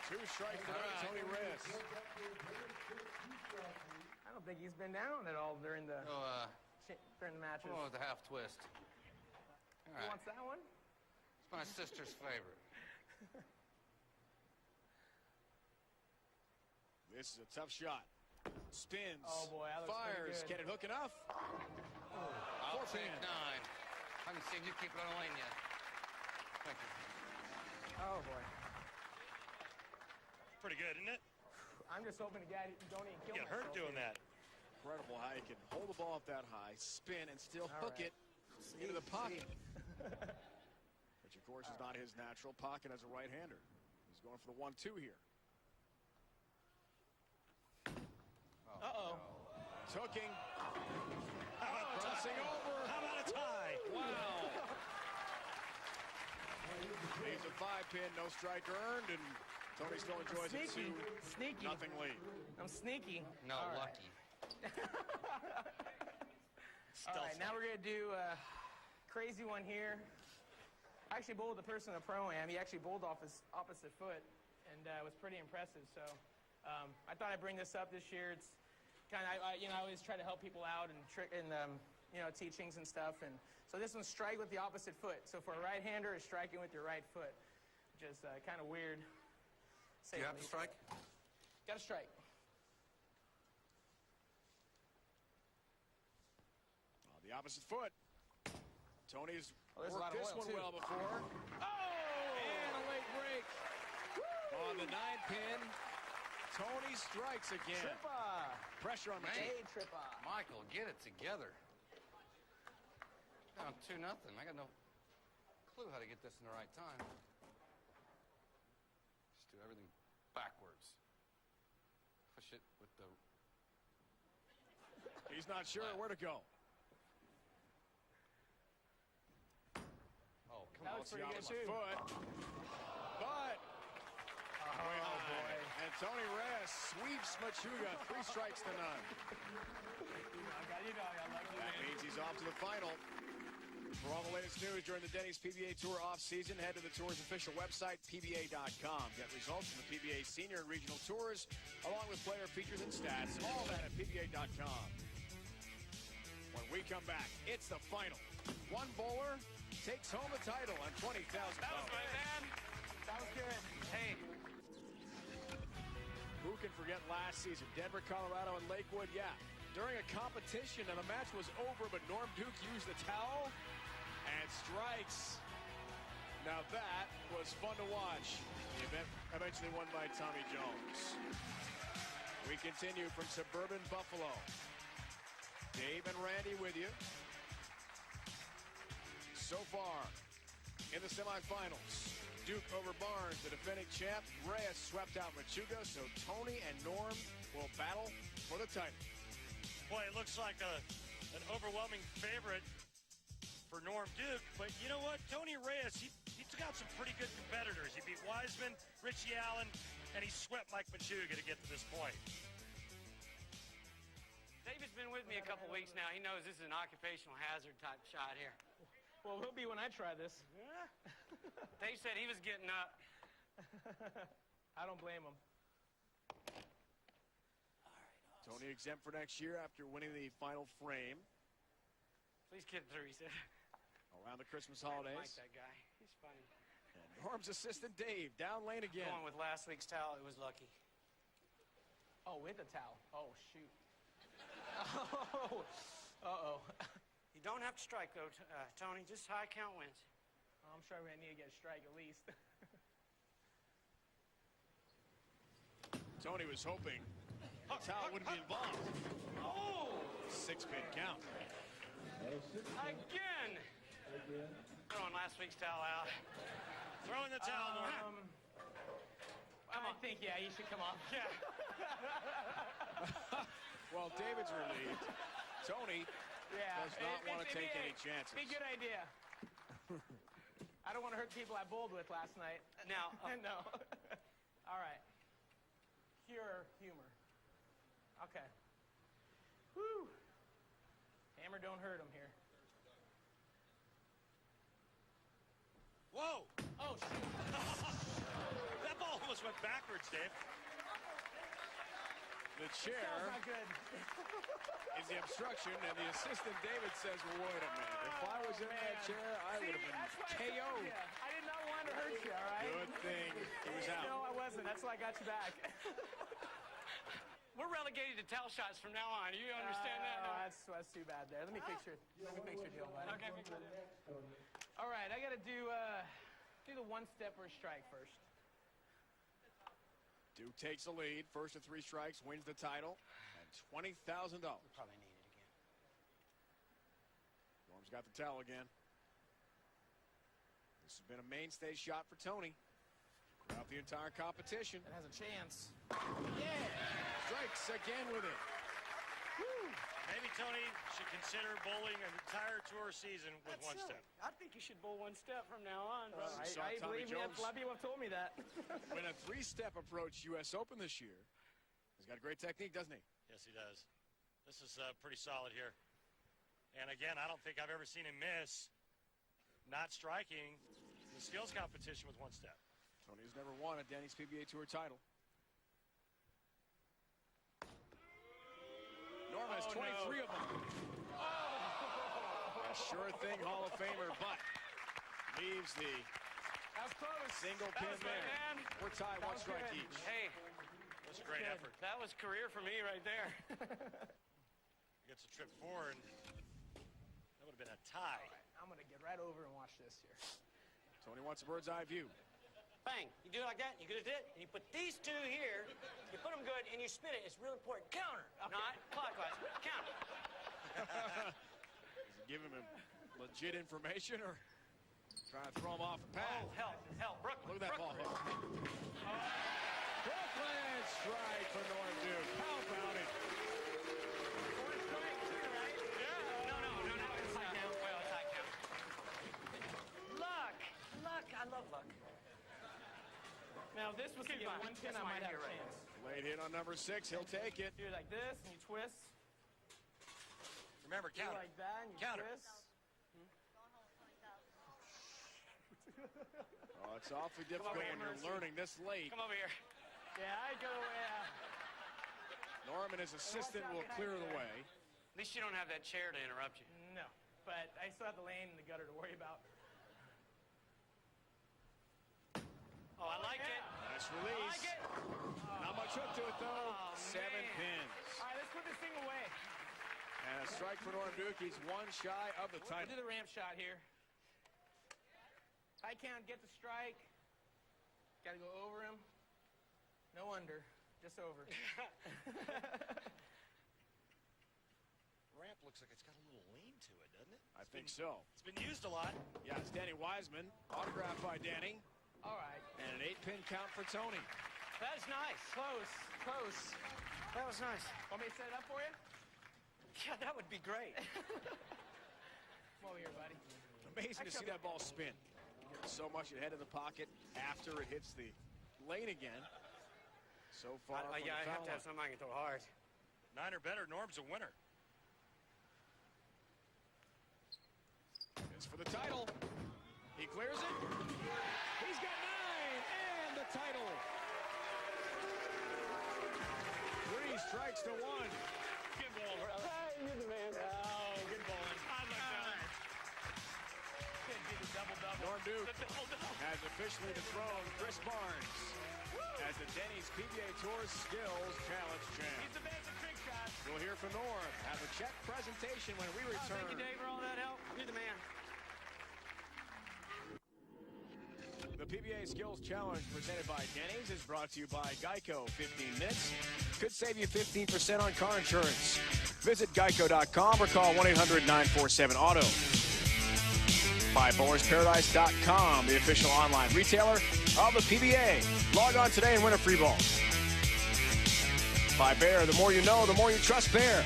2 strikes for Tony Reyes. I don't think he's been down at all during the matches. Oh, the half twist. All right. Who wants that one? It's my sister's favorite. This is a tough shot. Spins. Oh, boy, that looks fires. pretty good. Can it hook enough? I'll take 9. I haven't seen you keep it on the lane yet. Thank you. Oh, boy. Pretty good, isn't it? I'm just hoping the guy don't even kill You get hurt doing that. Incredible how you can hold the ball up that high, spin, and still hook it into the pocket. Which, of course, is not his natural pocket as a right-hander. He's going for the 1-2 here. Uh-oh. Hooking. Crossing over. How about a tie? Wow. Leaves a 5-pin, no strike earned, and Tony still enjoys it too. Sneaky. Nothing lead. I'm sneaky. No, All right. lucky. All right, now we're going to do a crazy one here. I actually bowled the person in the Pro-Am. He actually bowled off his opposite foot, and it was pretty impressive. So I thought I'd bring this up this year. It's kind of, I always try to help people out and teachings and stuff. And so this one's strike with the opposite foot. So for a right-hander, it's striking with your right foot, which is kind of weird. Do you have to strike? Got to strike. The opposite foot. Tony's there's a lot worked of this oil, one too. well before. Oh! And a late break. On the 9-pin, Tony strikes again. Trippa. Pressure on the Hey, Trippa. Michael, get it together. Down 2-0. I got no clue how to get this in the right time. Just do everything backwards. Push it with the... He's not sure where to go. Oh, come That on. was pretty good, Opposite too. foot. But way high. boy. And Tony Reyes sweeps Machuga 3 strikes to none. That means he's off to the final. For all the latest news during the Denny's PBA Tour off-season, head to the tour's official website, PBA.com. Get results from the PBA Senior and Regional Tours, along with player features and stats. All that at PBA.com. When we come back, it's the final. One bowler takes home the title on $20,000. That was my man. That was good. Hey. Who can forget last season? Denver, Colorado, and Lakewood, yeah. During a competition, and the match was over, but Norm Duke used the towel and strikes. Now that was fun to watch. The event eventually won by Tommy Jones. We continue from suburban Buffalo. Dave and Randy with you. So far in the semifinals, Duke over Barnes, the defending champ. Reyes swept out Machuga, so Tony and Norm will battle for the title. Boy, it looks like an overwhelming favorite for Norm Duke, but you know what? Tony Reyes, he took out some pretty good competitors. He beat Wiseman, Richie Allen, and he swept Mike Machuga to get to this point. David's been with me a couple weeks now. He knows this is an occupational hazard type shot here. Well, we'll be when I try this. Dave said he was getting up. I don't blame him. Tony exempt for next year after winning the final frame. Please get through, he said. Around the Christmas I like holidays. that guy. He's funny. And Norm's assistant Dave down lane again. Going with last week's towel, it was lucky. Oh, with the towel. Oh, shoot. Oh, uh-oh. You don't have to strike, though, Tony. Just high count wins. I'm sure we're going to need to get a strike at least. Tony was hoping the towel wouldn't be involved. Oh! 6-pin count. Again! Throwing last week's towel out. Throwing the towel, Norm. I think, yeah, you should come off. Yeah. Well, David's relieved. Tony does not want to take any chances. Be a good idea. I don't want to hurt people I bowled with last night. Now, no. All right. Pure humor. Okay. Woo. Hammer don't hurt him here. Whoa! Oh, shoot. That ball almost went backwards, Dave. The chair That's not good. is the obstruction, and the assistant David says, well, wait a minute. If I was in that chair, I would have been KO'd. I did not want to hurt you, all right? Good thing he was out. No, I wasn't. That's why I got you back. We're relegated to towel shots from now on. You understand that? No? That's too bad there. Let me fix your deal, buddy. Okay, fix it. All right, I got to do the one-step or strike first. Duke takes the lead. First of 3 strikes, wins the title, and $20,000. Probably need it again. Norm's got the towel again. This has been a mainstay shot for Tony throughout the entire competition. It has a chance. Yeah! Strikes again with it. Woo. Maybe Tony should consider bowling an entire tour season with one step. I think you should bowl one step from now on, brother. I believe me. A lot of people have told me that. When a 3-step approach U.S. Open this year. He's got a great technique, doesn't he? Yes, he does. This is pretty solid here. And again, I don't think I've ever seen him miss not striking the skills competition with one step. Tony has never won a Denny's PBA Tour title. Norm has 23 of them. A sure thing Hall of Famer, but leaves the single pin there. We're tied 1 strike each. Hey, that's a great effort. That was career for me right there. Gets a trip forward. That would have been a tie. All right, I'm going to get right over and watch this here. Tony wants a bird's eye view. Bang. You do it like that, you get it, and you put these 2 here, you put them good, and you spin it. It's real important. Counter. Okay. Not clockwise. Counter. Is he giving him legit information or trying to throw him off the path? Oh, hell. Brooklyn. Look at that ball hit. Brooklyn strike for Norm Duke. How about it? No. It's high count. Well, it's high count. Luck. I love luck. Now, if this was to get 1 pin, I might have a chance. Late hit on number 6. He'll take it. Do it like this, and you twist. Remember, counter. Do it like that, and you twist. Oh, it's awfully difficult when you're learning this late. Come over here. Yeah, I go, Norm and his assistant will clear the way. At least you don't have that chair to interrupt you. No, but I still have the lane and the gutter to worry about. Oh, I like it. Nice release. I like it. Not much hook to it, though. 7 pins. All right, let's put this thing away. And a strike for Norm Duke. He's 1 shy of the title. We'll do the ramp shot here. High count, get the strike. Got to go over him. No under, just over. Ramp looks like it's got a little lean to it, doesn't it? I think so. It's been used a lot. Yeah, it's Danny Wiseman. Autographed by Danny. All right. And an 8-pin count for Tony. That is nice. Close. That was nice. Want me to set it up for you? Yeah, that would be great. Come over here, buddy. Amazing to see that ball spin. So much ahead of the pocket after it hits the lane again. So far from yeah, the I have to have something I can throw hard. 9 or better, Norm's a winner. It's for the title. He clears it. He's got 9 and the title. 3 strikes to 1. Good ball, brother. Hey, you're the man. Oh, good bowling. I like that. Norm Duke has officially dethroned Chris Barnes as the Denny's PBA Tour Skills Challenge champ. He's the best at trick shots. We'll hear from Norm. Have a check presentation when we return. Thank you, Dave, for all that help. You're the man. The PBA Skills Challenge presented by Denny's is brought to you by Geico. 15 minutes could save you 15% on car insurance. Visit geico.com or call 1-800-947-AUTO. By BowlersParadise.com, the official online retailer of the PBA. Log on today and win a free ball. By Bear, the more you know, the more you trust Bear.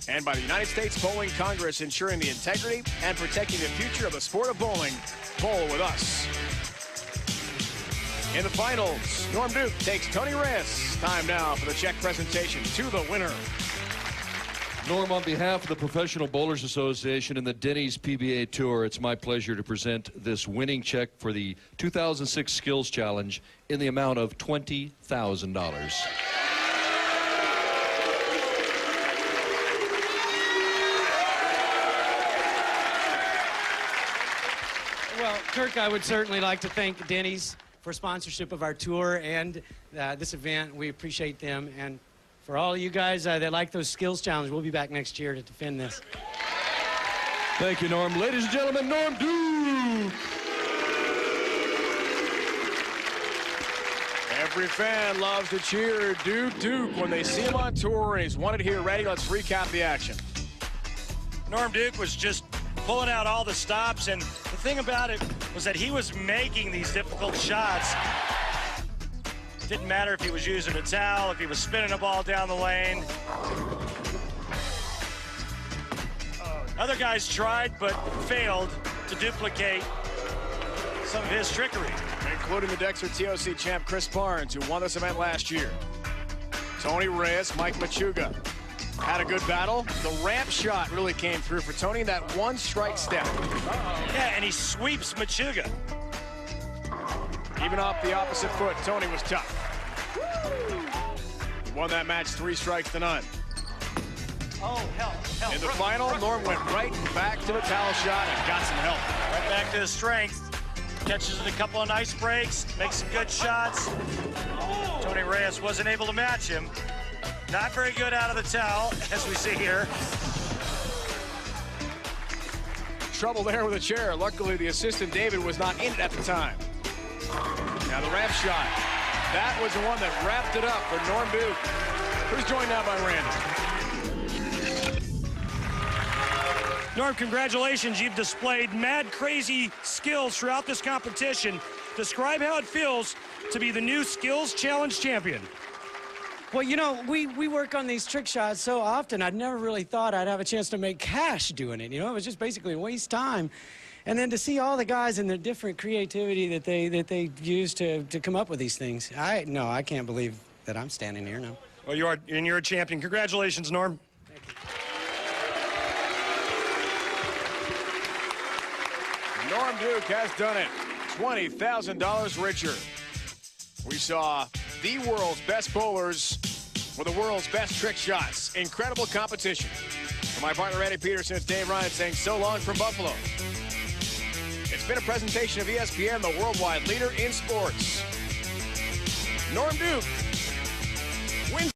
And by the United States Bowling Congress, ensuring the integrity and protecting the future of the sport of bowling. Bowl with us. In the finals, Norm Duke takes Tony Reyes. Time now for the check presentation to the winner. Norm, on behalf of the Professional Bowlers Association and the Denny's PBA Tour, it's my pleasure to present this winning check for the 2006 Skills Challenge in the amount of $20,000. Well, Kirk, I would certainly like to thank Denny's for sponsorship of our tour and this event. We appreciate them, and For all of you guys that like those skills challenge, we'll be back next year to defend this. Thank you, Norm. Ladies and gentlemen, Norm Duke. Every fan loves to cheer Duke when they see him on tour, and he's wanted here ready. Let's recap the action. Norm Duke was just pulling out all the stops, and the thing about it was that he was making these difficult shots. Didn't matter if he was using a towel, if he was spinning a ball down the lane. Other guys tried but failed to duplicate some of his trickery. Including the Dexter TOC champ Chris Barnes, who won this event last year. Tony Reyes, Mike Machuga had a good battle. The ramp shot really came through for Tony, that one strike step. Yeah, and he sweeps Machuga. Even off the opposite foot, Tony was tough. He won that match 3 strikes to none. Oh, help. In the final, Norm went right back to the towel shot and got some help. Right back to his strength. Catches it a couple of nice breaks, makes some good shots. Tony Reyes wasn't able to match him. Not very good out of the towel, as we see here. Trouble there with a chair. Luckily, the assistant, David, was not in it at the time. Now the ramp shot. That was the one that wrapped it up for Norm Duke, who's joined now by Randy. Norm, congratulations. You've displayed mad, crazy skills throughout this competition. Describe how it feels to be the new Skills Challenge champion. Well, you know, we work on these trick shots so often, I'd never really thought I'd have a chance to make cash doing it. You know, it was just basically a waste time. And then to see all the guys and the different creativity that they use to come up with these things. I can't believe that I'm standing here now. Well, you are, and you're a champion. Congratulations, Norm. Norm Duke has done it. $20,000 richer. We saw the world's best bowlers with the world's best trick shots. Incredible competition. For my partner, Randy Peterson, it's Dave Ryan saying so long from Buffalo. It's been a presentation of ESPN, the worldwide leader in sports. Norm Duke